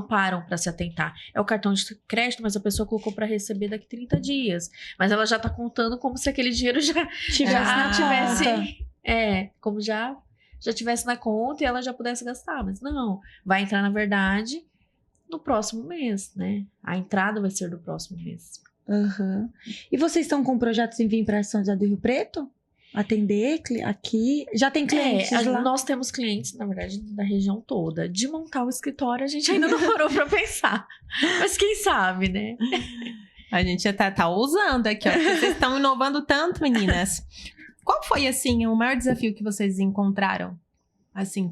param para se atentar. É o cartão de crédito, mas a pessoa colocou para receber daqui 30 dias. Mas ela já tá contando como se aquele dinheiro já tivesse... como já tivesse na conta e ela já pudesse gastar. Mas não, vai entrar, na verdade, no próximo mês, né? A entrada vai ser do próximo mês. E vocês estão com projetos em vir para São José do Rio Preto? Atender aqui? Já tem clientes lá? Nós temos clientes, na verdade, da região toda. De montar o escritório, a gente ainda não parou pra pensar. Mas quem sabe, né? A gente já tá ousando aqui, ó. Vocês estão inovando tanto, meninas. Qual foi, assim, o maior desafio que vocês encontraram? Assim,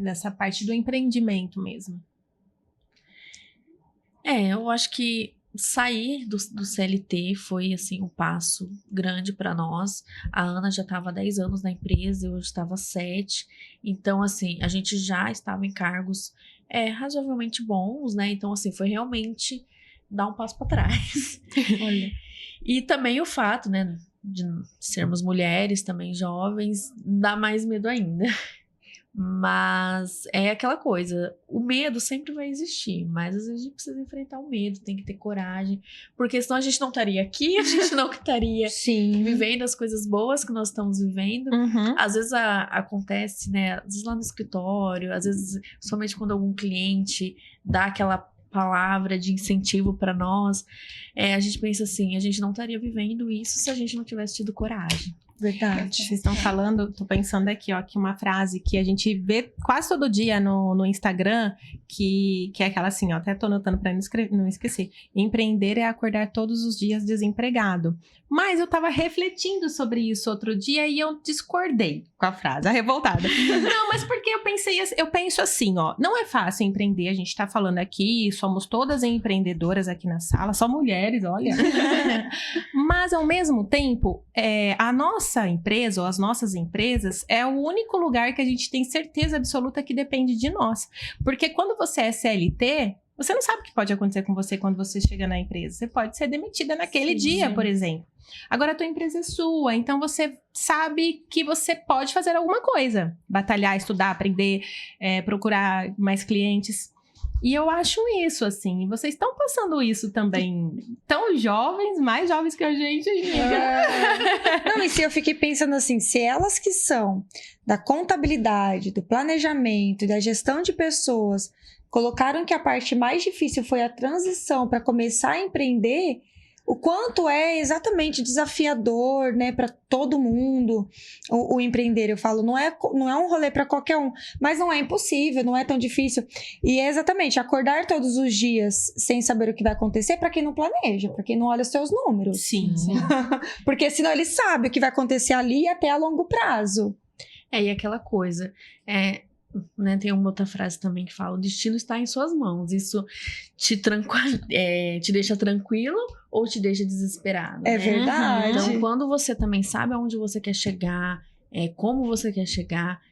nessa parte do empreendimento mesmo? Eu acho que sair do CLT foi, assim, um passo grande para nós. A Ana já estava há 10 anos na empresa, eu estava há 7. Então, assim, a gente já estava em cargos razoavelmente bons, né? Então, assim, foi realmente dar um passo para trás. Olha. E também o fato, né, de sermos mulheres também jovens, dá mais medo ainda. Mas é aquela coisa, o medo sempre vai existir, mas às vezes a gente precisa enfrentar o medo, tem que ter coragem, porque senão a gente não estaria aqui, a gente não estaria Sim. vivendo as coisas boas que nós estamos vivendo. Uhum. Às vezes acontece, né, às vezes lá no escritório, às vezes somente quando algum cliente dá aquela palavra de incentivo para nós, a gente pensa assim, a gente não estaria vivendo isso se a gente não tivesse tido coragem. Verdade. Vocês estão falando, tô pensando aqui, ó, que uma frase que a gente vê quase todo dia no Instagram, que é aquela assim, ó, até tô anotando pra não esquecer. Empreender é acordar todos os dias desempregado. Mas eu tava refletindo sobre isso outro dia e eu discordei com a frase, a revoltada. Não, mas porque eu penso assim, ó, não é fácil empreender, a gente tá falando aqui, somos todas empreendedoras aqui na sala, só mulheres, olha. Mas ao mesmo tempo, a nossa empresa ou as nossas empresas é o único lugar que a gente tem certeza absoluta que depende de nós. Porque quando você é CLT, você não sabe o que pode acontecer com você quando você chega na empresa. Você pode ser demitida naquele dia, por exemplo. Agora a tua empresa é sua, então você sabe que você pode fazer alguma coisa. Batalhar, estudar, aprender, procurar mais clientes. E eu acho isso, assim, vocês estão passando isso também, tão jovens, mais jovens que a gente, amiga. Não, e se eu fiquei pensando assim, se elas que são da contabilidade, do planejamento e da gestão de pessoas colocaram que a parte mais difícil foi a transição para começar a empreender, o quanto é exatamente desafiador, né, para todo mundo o empreender. Eu falo, não é um rolê para qualquer um, mas não é impossível, não é tão difícil. E é exatamente acordar todos os dias sem saber o que vai acontecer para quem não planeja, para quem não olha os seus números. Sim. Porque senão ele sabe o que vai acontecer ali até a longo prazo. E aquela coisa, né, tem uma outra frase também que fala, o destino está em suas mãos. Isso te deixa tranquilo ou te deixa desesperado? É né? verdade. Então, quando você também sabe aonde você quer chegar, como você quer chegar,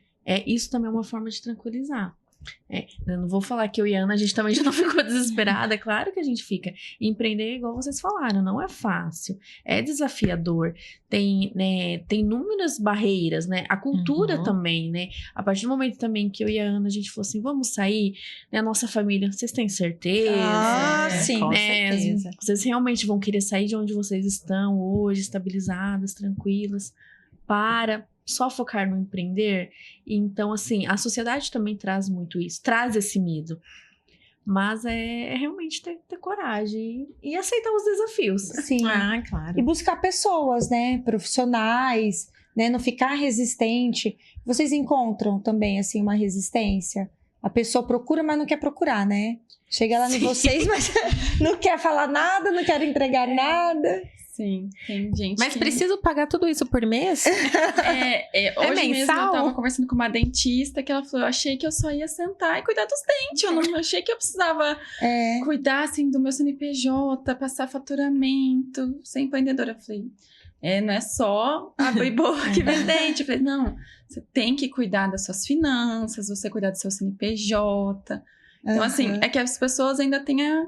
isso também é uma forma de tranquilizar. Eu não vou falar que eu e a Ana, a gente também já não ficou desesperada, é claro que a gente fica. Empreender, igual vocês falaram, não é fácil, é desafiador, tem inúmeras barreiras, né? A cultura também, né? A partir do momento também que eu e a Ana, a gente falou assim, vamos sair, né? A nossa família, vocês têm certeza? Sim, com certeza. Vocês realmente vão querer sair de onde vocês estão hoje, estabilizadas, tranquilas, para só focar no empreender? Então, assim, a sociedade também traz muito isso, traz esse medo. Mas é realmente ter coragem e aceitar os desafios. Sim. Ah, claro. E buscar pessoas, né, profissionais, né, não ficar resistente. Vocês encontram também, assim, uma resistência? A pessoa procura, mas não quer procurar, né? Chega lá em vocês, mas não quer falar nada, não quer entregar nada. Sim, tem gente Mas preciso pagar tudo isso por mês? Hoje mesmo mensal? eu tava conversando com uma dentista que ela falou, eu achei que eu só ia sentar e cuidar dos dentes, eu não achei que eu precisava cuidar, assim, do meu CNPJ, passar faturamento, ser empreendedora. Eu falei, não é só abrir boca e ver dente. Eu falei, não, você tem que cuidar das suas finanças, você cuidar do seu CNPJ. Então, assim, é que as pessoas ainda têm a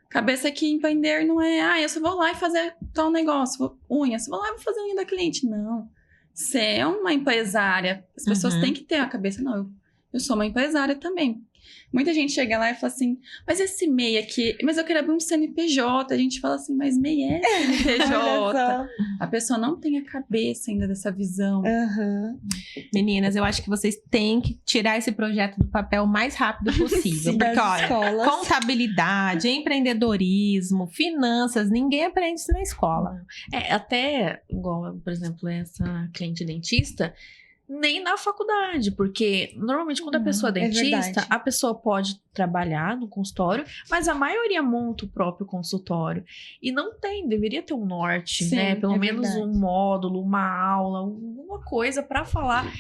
cabeça que empreender não é, eu só vou lá e fazer tal negócio, unha, só vou lá e vou fazer unha da cliente. Não. Você é uma empresária. As pessoas têm que ter a cabeça, não, eu sou uma empresária também. Muita gente chega lá e fala assim, mas esse MEI aqui, mas eu quero abrir um CNPJ. A gente fala assim, mas MEI é CNPJ. A pessoa não tem a cabeça ainda dessa visão. Meninas, eu acho que vocês têm que tirar esse projeto do papel o mais rápido possível. Sim, porque, olha, escolas. contabilidade, empreendedorismo, finanças, ninguém aprende isso na escola. Até, igual, por exemplo, essa cliente dentista, nem na faculdade, porque normalmente quando a pessoa é dentista, verdade. a pessoa pode trabalhar no consultório, mas a maioria monta o próprio consultório. E não deveria ter um norte, Sim, né? Pelo é menos verdade. um módulo, uma aula, alguma coisa para falar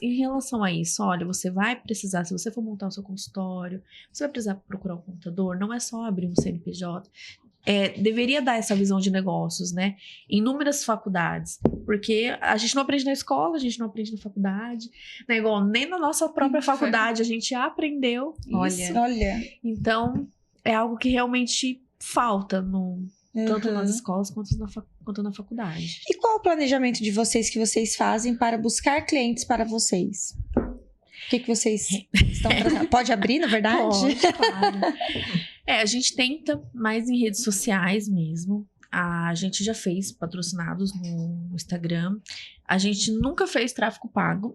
em relação a isso. Olha, você vai precisar, se você for montar o seu consultório, você vai precisar procurar um contador, não é só abrir um CNPJ. deveria dar essa visão de negócios, né? Em inúmeras faculdades. Porque a gente não aprende na escola, a gente não aprende na faculdade. Né? Igual, nem na nossa própria faculdade a gente aprendeu isso. Olha. Então, é algo que realmente falta tanto nas escolas quanto na faculdade. E qual o planejamento de vocês que vocês fazem para buscar clientes para vocês? O que vocês estão trazendo? Pode abrir, na verdade? Pode, claro. A gente tenta mais em redes sociais mesmo. A gente já fez patrocinados no Instagram. A gente nunca fez tráfego pago.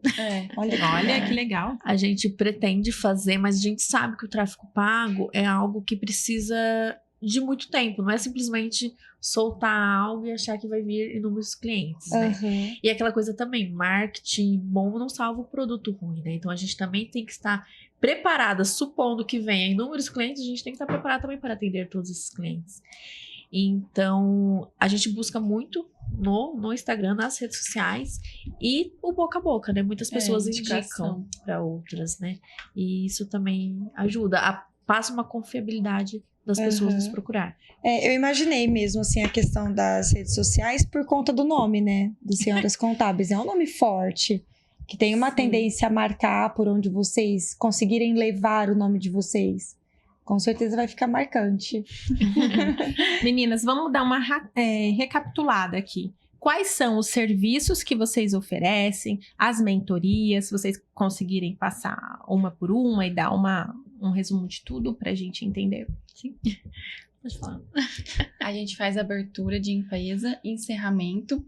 Olha que legal. A gente pretende fazer, mas a gente sabe que o tráfego pago é algo que precisa de muito tempo. Não é simplesmente soltar algo e achar que vai vir inúmeros clientes, né? E aquela coisa também, marketing bom não salva o produto ruim, né? Então a gente também tem que estar preparada, supondo que venha inúmeros clientes, a gente tem que estar preparada também para atender todos esses clientes. Então, a gente busca muito no Instagram, nas redes sociais e o boca a boca, né? Muitas pessoas indicam para outras, né? E isso também ajuda, passa uma confiabilidade das pessoas nos procurar. Eu imaginei mesmo, assim, a questão das redes sociais por conta do nome, né? Do Senhoras Contábeis. É um nome forte, que tem uma tendência a marcar por onde vocês conseguirem levar o nome de vocês. Com certeza vai ficar marcante. Meninas, vamos dar uma recapitulada aqui. Quais são os serviços que vocês oferecem, as mentorias, se vocês conseguirem passar uma por uma e dar um resumo de tudo pra gente entender. Sim. Pode falar. A gente faz abertura de empresa, encerramento.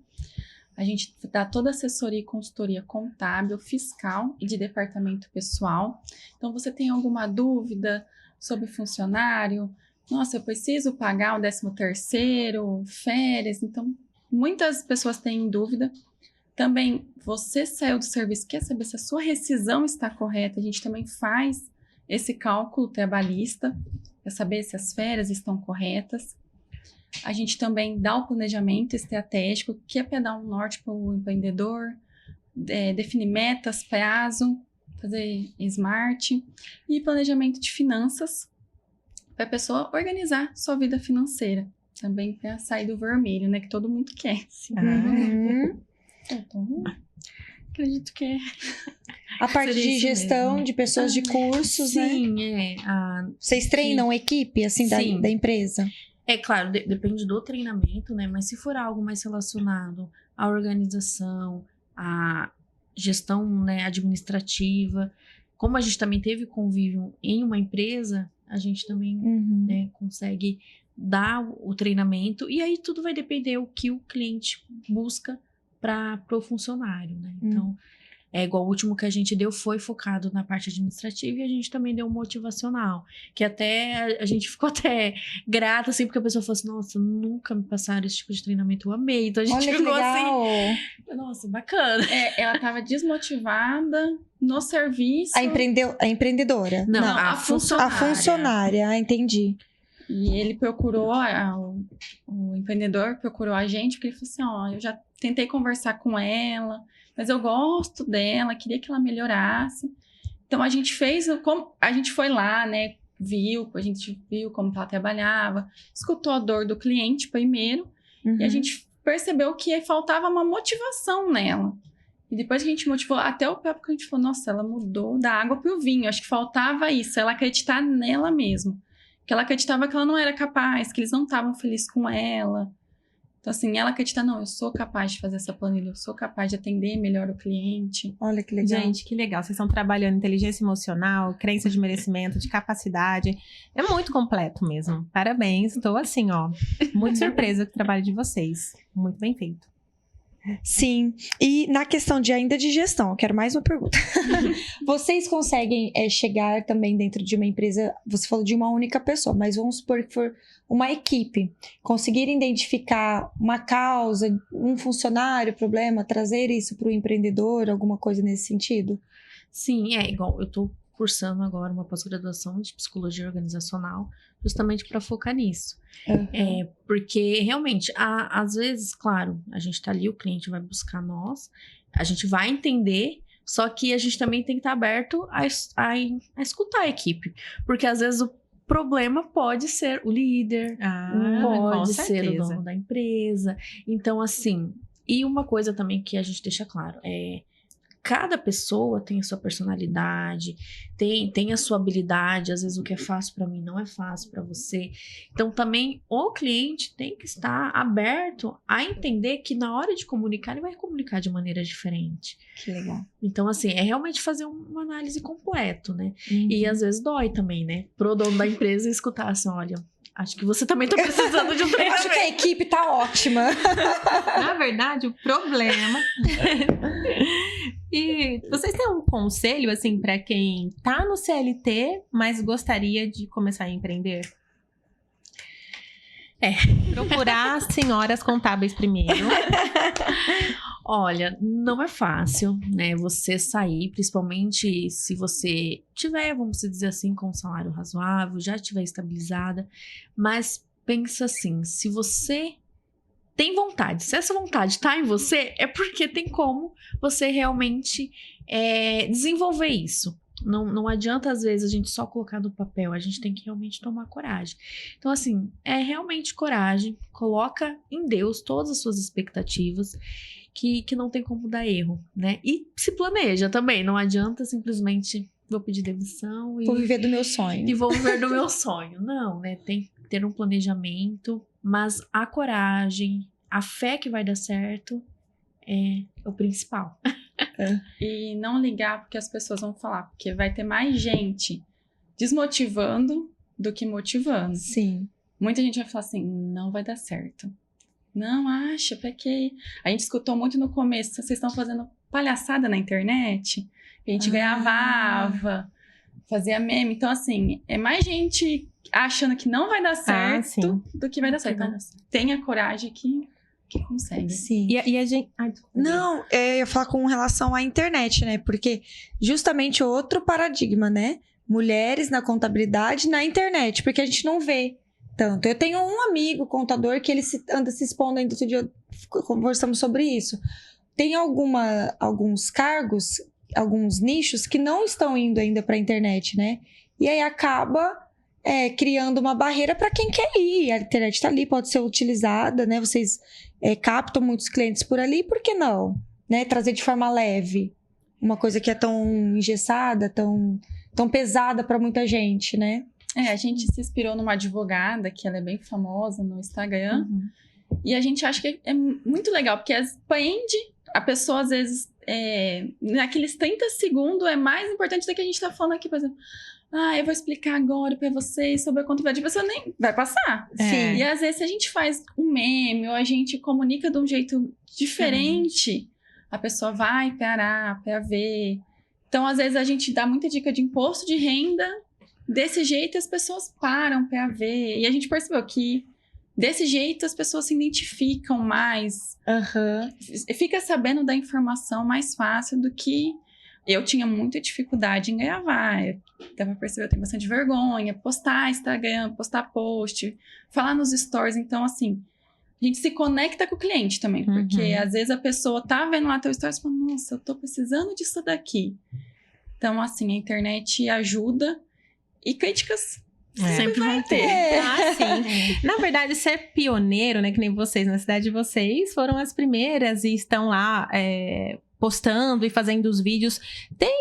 A gente dá toda assessoria e consultoria contábil, fiscal e de departamento pessoal. Então, você tem alguma dúvida sobre funcionário? Nossa, eu preciso pagar o 13º, férias. Então, muitas pessoas têm dúvida. Também, você saiu do serviço, quer saber se a sua rescisão está correta? A gente também faz esse cálculo trabalhista, para saber se as férias estão corretas. A gente também dá o planejamento estratégico, que é para dar um norte para o empreendedor, definir metas, prazo, fazer smart, e planejamento de finanças, para a pessoa organizar sua vida financeira. Também para sair do vermelho, né? Que todo mundo quer. Acredito que é. A parte de gestão mesmo. De pessoas de cursos, sim, né? Vocês treinam equipe, assim, da empresa? Claro, depende do treinamento, né? Mas se for algo mais relacionado à organização, à gestão, né, administrativa, como a gente também teve convívio em uma empresa, a gente também né, consegue dar o treinamento, e aí tudo vai depender do que o cliente busca para o funcionário, né? Então, igual o último que a gente deu foi focado na parte administrativa, e a gente também deu motivacional, que até a gente ficou até grata, assim, porque a pessoa falou assim, nossa, nunca me passaram esse tipo de treinamento, eu amei. Então a gente ficou assim, nossa, bacana. Ela tava desmotivada no serviço. A empreendedora? Não, a funcionária. A funcionária, entendi. E ele procurou, o empreendedor procurou a gente, porque ele falou assim, eu já tentei conversar com ela, mas eu gosto dela, queria que ela melhorasse. Então a gente a gente foi lá, né, a gente viu como ela trabalhava, escutou a dor do cliente primeiro, e a gente percebeu que faltava uma motivação nela. E depois que a gente motivou, até o próprio cliente falou, nossa, ela mudou da água para o vinho, acho que faltava isso, ela acreditar nela mesmo. Que ela acreditava que ela não era capaz, que eles não estavam felizes com ela. Então, assim, ela acredita, não, eu sou capaz de fazer essa planilha, eu sou capaz de atender melhor o cliente. Olha que legal. Gente, que legal. Vocês estão trabalhando inteligência emocional, crença de merecimento, de capacidade. É muito completo mesmo. Parabéns. Estou assim, muito surpresa com o trabalho de vocês. Muito bem feito. Sim, e na questão ainda de gestão, eu quero mais uma pergunta. Vocês conseguem chegar também dentro de uma empresa, você falou de uma única pessoa, mas vamos supor que for uma equipe, conseguir identificar uma causa, um funcionário, problema, trazer isso para o empreendedor, alguma coisa nesse sentido? Sim, igual eu estou cursando agora uma pós-graduação de psicologia organizacional, justamente para focar nisso. Porque realmente, às vezes, claro, a gente tá ali, o cliente vai buscar nós, a gente vai entender, só que a gente também tem que estar aberto a escutar a equipe. Porque às vezes problema pode ser o líder, com pode ser o certeza. dono da empresa. Então, assim, e uma coisa também que a gente deixa claro, cada pessoa tem a sua personalidade, tem a sua habilidade, às vezes o que é fácil para mim não é fácil para você. Então também o cliente tem que estar aberto a entender que na hora de comunicar, ele vai comunicar de maneira diferente. Que legal. Então assim, é realmente fazer uma análise completa, né? E às vezes dói também, né? Pro dono da empresa escutar assim, olha, acho que você também tá precisando de um Acho que treinamento. a equipe tá ótima. Na verdade, o problema... E vocês têm um conselho, assim, para quem tá no CLT, mas gostaria de começar a empreender? Procurar senhoras contábeis primeiro. Olha, não é fácil, né? Você sair, principalmente se você tiver, vamos dizer assim, com um salário razoável, já estiver estabilizada. Mas pensa assim, se você tem vontade, se essa vontade tá em você, é porque tem como você realmente desenvolver isso. Não adianta, às vezes, a gente só colocar no papel, a gente tem que realmente tomar coragem. Então, assim, é realmente coragem, coloca em Deus todas as suas expectativas, que não tem como dar erro, né? E se planeja também, não adianta simplesmente vou pedir demissão Vou viver do meu sonho. e vou viver do meu sonho. Não, né? Tem que ter um planejamento, mas a coragem, a fé que vai dar certo é o principal. E não ligar porque as pessoas vão falar, porque vai ter mais gente desmotivando do que motivando. Sim. Muita gente vai falar assim, não vai dar certo. Não, acha, porque... A gente escutou muito no começo, vocês estão fazendo palhaçada na internet, a gente gravava, fazia meme. Então, assim, é mais gente achando que não vai dar certo sim. do que vai dar certo. Então, tenha coragem que consegue. Sim. E a gente... Ai, desculpa. Não, eu ia falar com relação à internet, né? Porque justamente outro paradigma, né? Mulheres na contabilidade na internet, porque a gente não vê tanto. Eu tenho um amigo contador que ele anda se expondo ainda. Outro dia conversamos sobre isso. Tem alguns cargos, alguns nichos que não estão indo ainda para a internet, né? E aí acaba criando uma barreira para quem quer ir. A internet está ali, pode ser utilizada, né? Vocês captam muitos clientes por ali, por que não? Né? Trazer de forma leve uma coisa que é tão engessada, tão pesada para muita gente, né? A gente se inspirou numa advogada, que ela é bem famosa no Instagram, e a gente acha que é muito legal, porque prende a pessoa, às vezes, naqueles 30 segundos, é mais importante do que a gente tá falando aqui, por exemplo. Eu vou explicar agora pra vocês sobre a contabilidade. A pessoa nem vai passar. Sim. E às vezes, se a gente faz um meme ou a gente comunica de um jeito diferente, a pessoa vai parar pra ver. Então, às vezes, a gente dá muita dica de imposto de renda. Desse jeito, as pessoas param pra ver. E a gente percebeu que, desse jeito, as pessoas se identificam mais. Fica sabendo da informação mais fácil do que... Eu tinha muita dificuldade em gravar. Dá pra perceber, eu tenho bastante vergonha. Postar Instagram, postar post, falar nos stories. Então, assim, a gente se conecta com o cliente também. Porque, às vezes, a pessoa tá vendo lá teu stories e fala, nossa, eu tô precisando disso daqui. Então, assim, a internet ajuda. E críticas sempre vão ter. Sim. Na verdade, ser pioneiro, né? Que nem vocês, na cidade de vocês, foram as primeiras e estão lá... postando e fazendo os vídeos,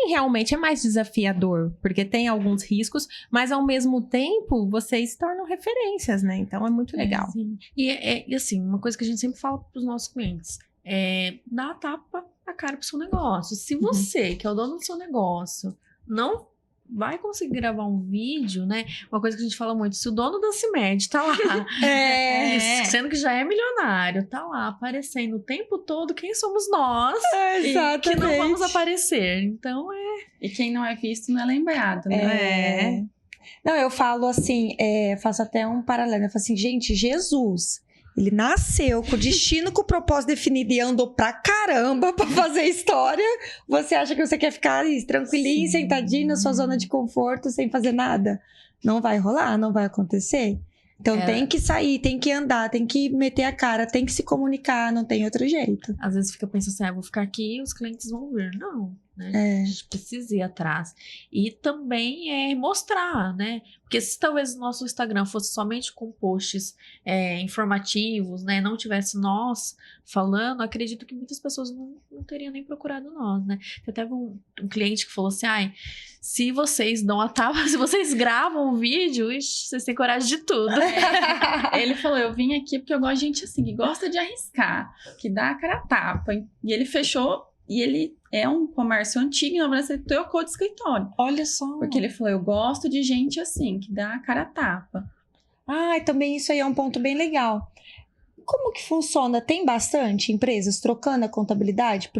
realmente é mais desafiador, porque tem alguns riscos, mas ao mesmo tempo vocês se tornam referências, né? Então é muito legal. Sim. E assim, uma coisa que a gente sempre fala para os nossos clientes dá a tapa na cara pro seu negócio. Se você, que é o dono do seu negócio, não vai conseguir gravar um vídeo, né? Uma coisa que a gente fala muito, se o dono da CIMED tá lá, sendo que já é milionário, tá lá aparecendo o tempo todo, quem somos nós que não vamos aparecer? Então E quem não é visto não é lembrado, né? Não, eu falo assim, faço até um paralelo. Eu falo assim, gente, Jesus, ele nasceu com o destino, com o propósito definido e andou pra caramba pra fazer história. Você acha que você quer ficar tranquilinho, sentadinho na sua zona de conforto, sem fazer nada? Não vai rolar, não vai acontecer. Então tem que sair, tem que andar, tem que meter a cara, tem que se comunicar, não tem outro jeito. Às vezes fica pensando assim, vou ficar aqui e os clientes vão vir. Não. né? A gente precisa ir atrás. E também mostrar, né? Porque se talvez o nosso Instagram fosse somente com posts informativos, né? Não tivesse nós falando, acredito que muitas pessoas não teriam nem procurado nós, né? Tem até um cliente que falou assim, se vocês dão a tapa, se vocês gravam um vídeo, vocês têm coragem de tudo. Ele falou, eu vim aqui porque eu gosto de gente assim, que gosta de arriscar, que dá a cara a tapa. E ele fechou, e ele é um comércio antigo, e na verdade ele trocou de escritório. Olha só. Porque ele falou, eu gosto de gente assim, que dá a cara a tapa. Também isso aí é um ponto bem legal. Como que funciona? Tem bastante empresas trocando a contabilidade?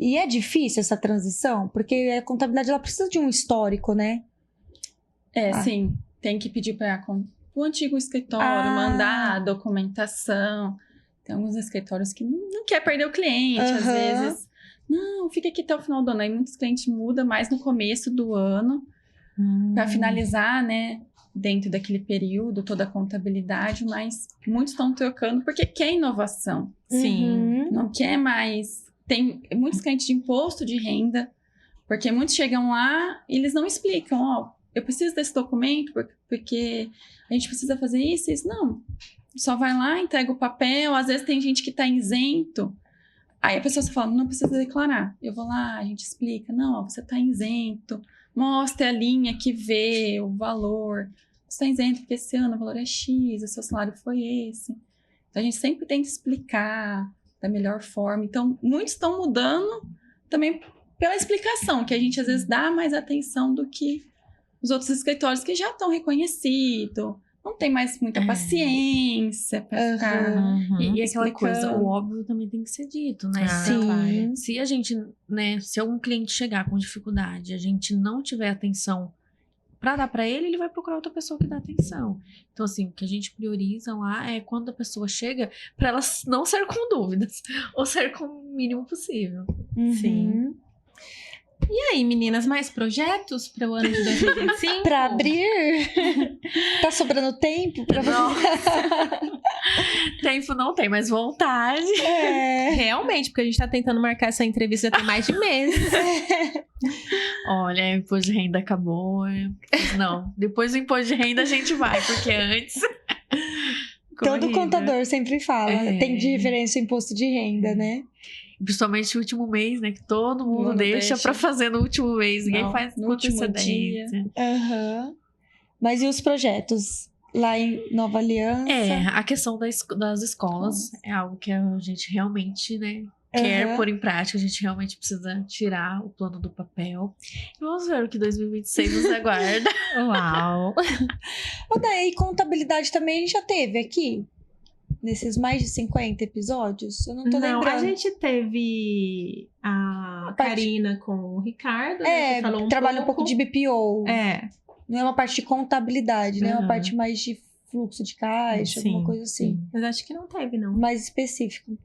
E é difícil essa transição? Porque a contabilidade, ela precisa de um histórico, né? Sim. Tem que pedir para o antigo escritório mandar a documentação. Tem alguns escritórios que não quer perder o cliente, às vezes. Não, fica aqui até o final do ano. Aí muitos clientes mudam mais no começo do ano para finalizar, né? Dentro daquele período, toda a contabilidade, mas muitos estão trocando porque quer inovação. Sim. Não quer mais. Tem muitos clientes de imposto de renda, porque muitos chegam lá e eles não explicam, eu preciso desse documento porque a gente precisa fazer isso e isso. Não, só vai lá, entrega o papel, às vezes tem gente que está isento. Aí a pessoa só fala, não precisa declarar. Eu vou lá, a gente explica, não, você está isento, mostra a linha que vê o valor. Você está isento porque esse ano o valor é X, o seu salário foi esse. Então a gente sempre tenta explicar da melhor forma. Então, muitos estão mudando também pela explicação, que a gente às vezes dá mais atenção do que os outros escritórios que já estão reconhecidos. Não tem mais muita paciência para ficar E aquela explicando. coisa, o óbvio também tem que ser dito, né? Então, se a gente, né, se algum cliente chegar com dificuldade, a gente não tiver atenção para dar para ele vai procurar outra pessoa que dá atenção. Então, assim, o que a gente prioriza lá é quando a pessoa chega, para ela não ser com dúvidas, ou ser com o mínimo possível. Sim. E aí, meninas, mais projetos para o ano de 2025? Para abrir? Tá sobrando tempo para Tempo não tem, mas vontade. Realmente, porque a gente tá tentando marcar essa entrevista tem mais de meses. Olha, o imposto de renda acabou. Não, depois do imposto de renda a gente vai, porque antes... Todo contador sempre fala, tem de referência o imposto de renda, né? Principalmente o último mês, né? Que todo mundo deixa pra fazer no último mês. Ninguém faz no último dia. Mas e os projetos? Lá em Nova Aliança? A questão das escolas é algo que a gente realmente, né? Quer pôr em prática, a gente realmente precisa tirar o plano do papel. E vamos ver o que 2026 nos aguarda. Uau! Daí, contabilidade também a gente já teve aqui? Nesses mais de 50 episódios? Eu não tô lembrando. A gente teve a Karina com o Ricardo, né, que falou trabalha um pouco de BPO. Não é uma parte de contabilidade, né? É uma parte mais de fluxo de caixa, alguma coisa assim. Sim. Mas acho que não teve, não. Mais específico.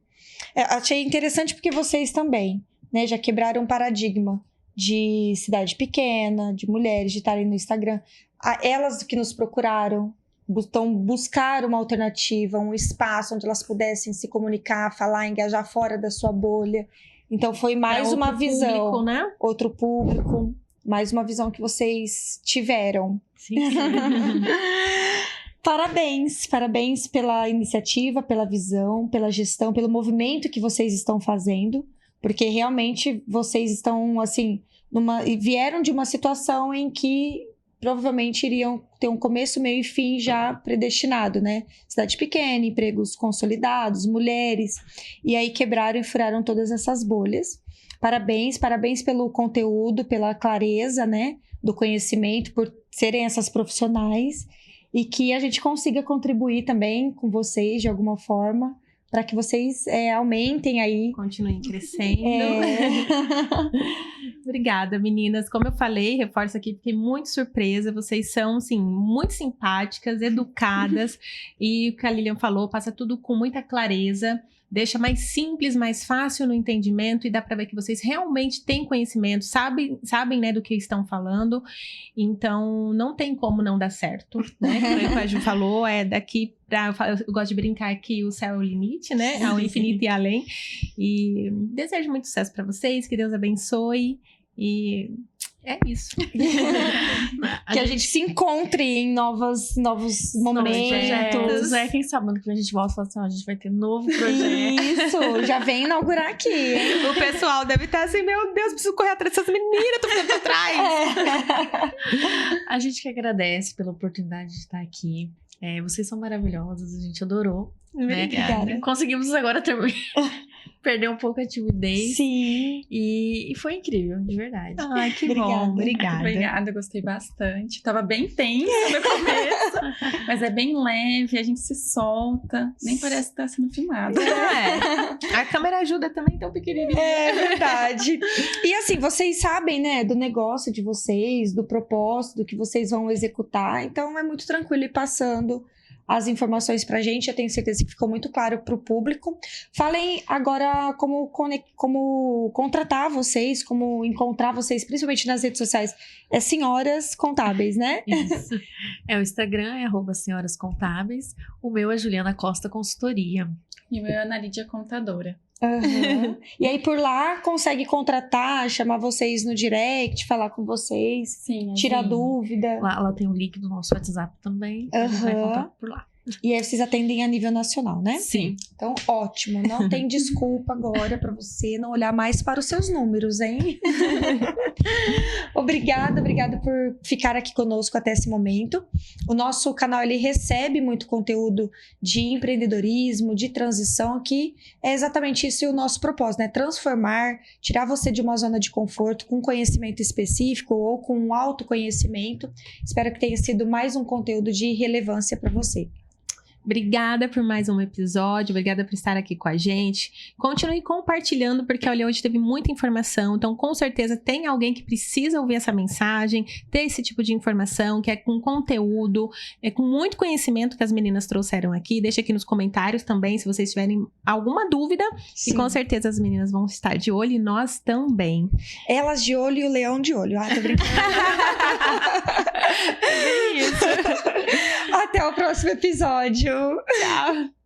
Achei interessante porque vocês também, né? Já quebraram um paradigma de cidade pequena, de mulheres, de estarem no Instagram. Elas que nos procuraram, buscar uma alternativa, um espaço onde elas pudessem se comunicar, falar, engajar fora da sua bolha. Então foi mais uma visão. Público, né? Outro público, mais uma visão que vocês tiveram. Sim. Parabéns pela iniciativa, pela visão, pela gestão, pelo movimento que vocês estão fazendo, porque realmente vocês estão, assim, vieram de uma situação em que provavelmente iriam ter um começo, meio e fim já predestinado, né? Cidade pequena, empregos consolidados, mulheres, e aí quebraram e furaram todas essas bolhas. Parabéns pelo conteúdo, pela clareza, né, do conhecimento, por serem essas profissionais, e que a gente consiga contribuir também com vocês de alguma forma, para que vocês aumentem aí. Continuem crescendo. Obrigada, meninas. Como eu falei, reforço aqui, fiquei muito surpresa. Vocês são, assim, muito simpáticas, educadas. E o que a Lilian falou, passa tudo com muita clareza. deixa mais simples, mais fácil no entendimento e dá para ver que vocês realmente têm conhecimento, sabem, né, do que estão falando. Então, não tem como não dar certo, né? Como a Ju falou, daqui pra... Eu gosto de brincar que o céu é o limite, né? Ao infinito e além. E desejo muito sucesso para vocês, que Deus abençoe. E é isso. Que a gente se encontre em novos momentos. Quem sabe ano que vem a gente volta e fala assim, ó, a gente vai ter novo projeto. Isso, já vem inaugurar aqui, hein? O pessoal deve estar assim, meu Deus, preciso correr atrás dessas meninas, tô ficando pra trás. A gente que agradece pela oportunidade de estar aqui. Vocês são maravilhosos, a gente adorou. Obrigada. Né? Conseguimos agora também perder um pouco a timidez. Sim. E foi incrível, de verdade. Ai, que bom. Obrigada. Obrigada, gostei bastante. Tava bem tenso no começo, mas é bem leve, a gente se solta. Nem parece que tá sendo filmado. A câmera ajuda também, tão pequenininha. É verdade. E assim, vocês sabem, né, do negócio de vocês, do propósito, do que vocês vão executar. Então, é muito tranquilo ir passando as informações pra gente. Eu tenho certeza que ficou muito claro pro público. Falem agora como contratar vocês, como encontrar vocês, principalmente nas redes sociais. É Senhoras Contábeis, né? Isso. O Instagram é @senhorascontábeis. O meu é Juliana Costa Consultoria. E o meu é Ana Lídia Contadora. Uhum. E aí por lá consegue contratar, chamar vocês no direct, falar com vocês, Sim, tirar dúvida. Lá tem o link do nosso WhatsApp também. A gente vai contar por lá. E aí vocês atendem a nível nacional, né? Sim. Então, ótimo. Não tem desculpa agora pra você não olhar mais para os seus números, hein? Obrigada por ficar aqui conosco até esse momento. O nosso canal, ele recebe muito conteúdo de empreendedorismo, de transição, que é exatamente isso o nosso propósito, né? Transformar, tirar você de uma zona de conforto com conhecimento específico ou com um autoconhecimento. Espero que tenha sido mais um conteúdo de relevância para você. Obrigada por mais um episódio, obrigada por estar aqui com a gente. Continue compartilhando, porque olha, hoje teve muita informação, então com certeza tem alguém que precisa ouvir essa mensagem, ter esse tipo de informação, que é com conteúdo, é com muito conhecimento que as meninas trouxeram aqui. Deixa aqui nos comentários também, se vocês tiverem alguma dúvida. Sim. E com certeza as meninas vão estar de olho e nós também. Elas de olho e o leão de olho. Ah, tô brincando. É isso. Até o próximo episódio. Tchau.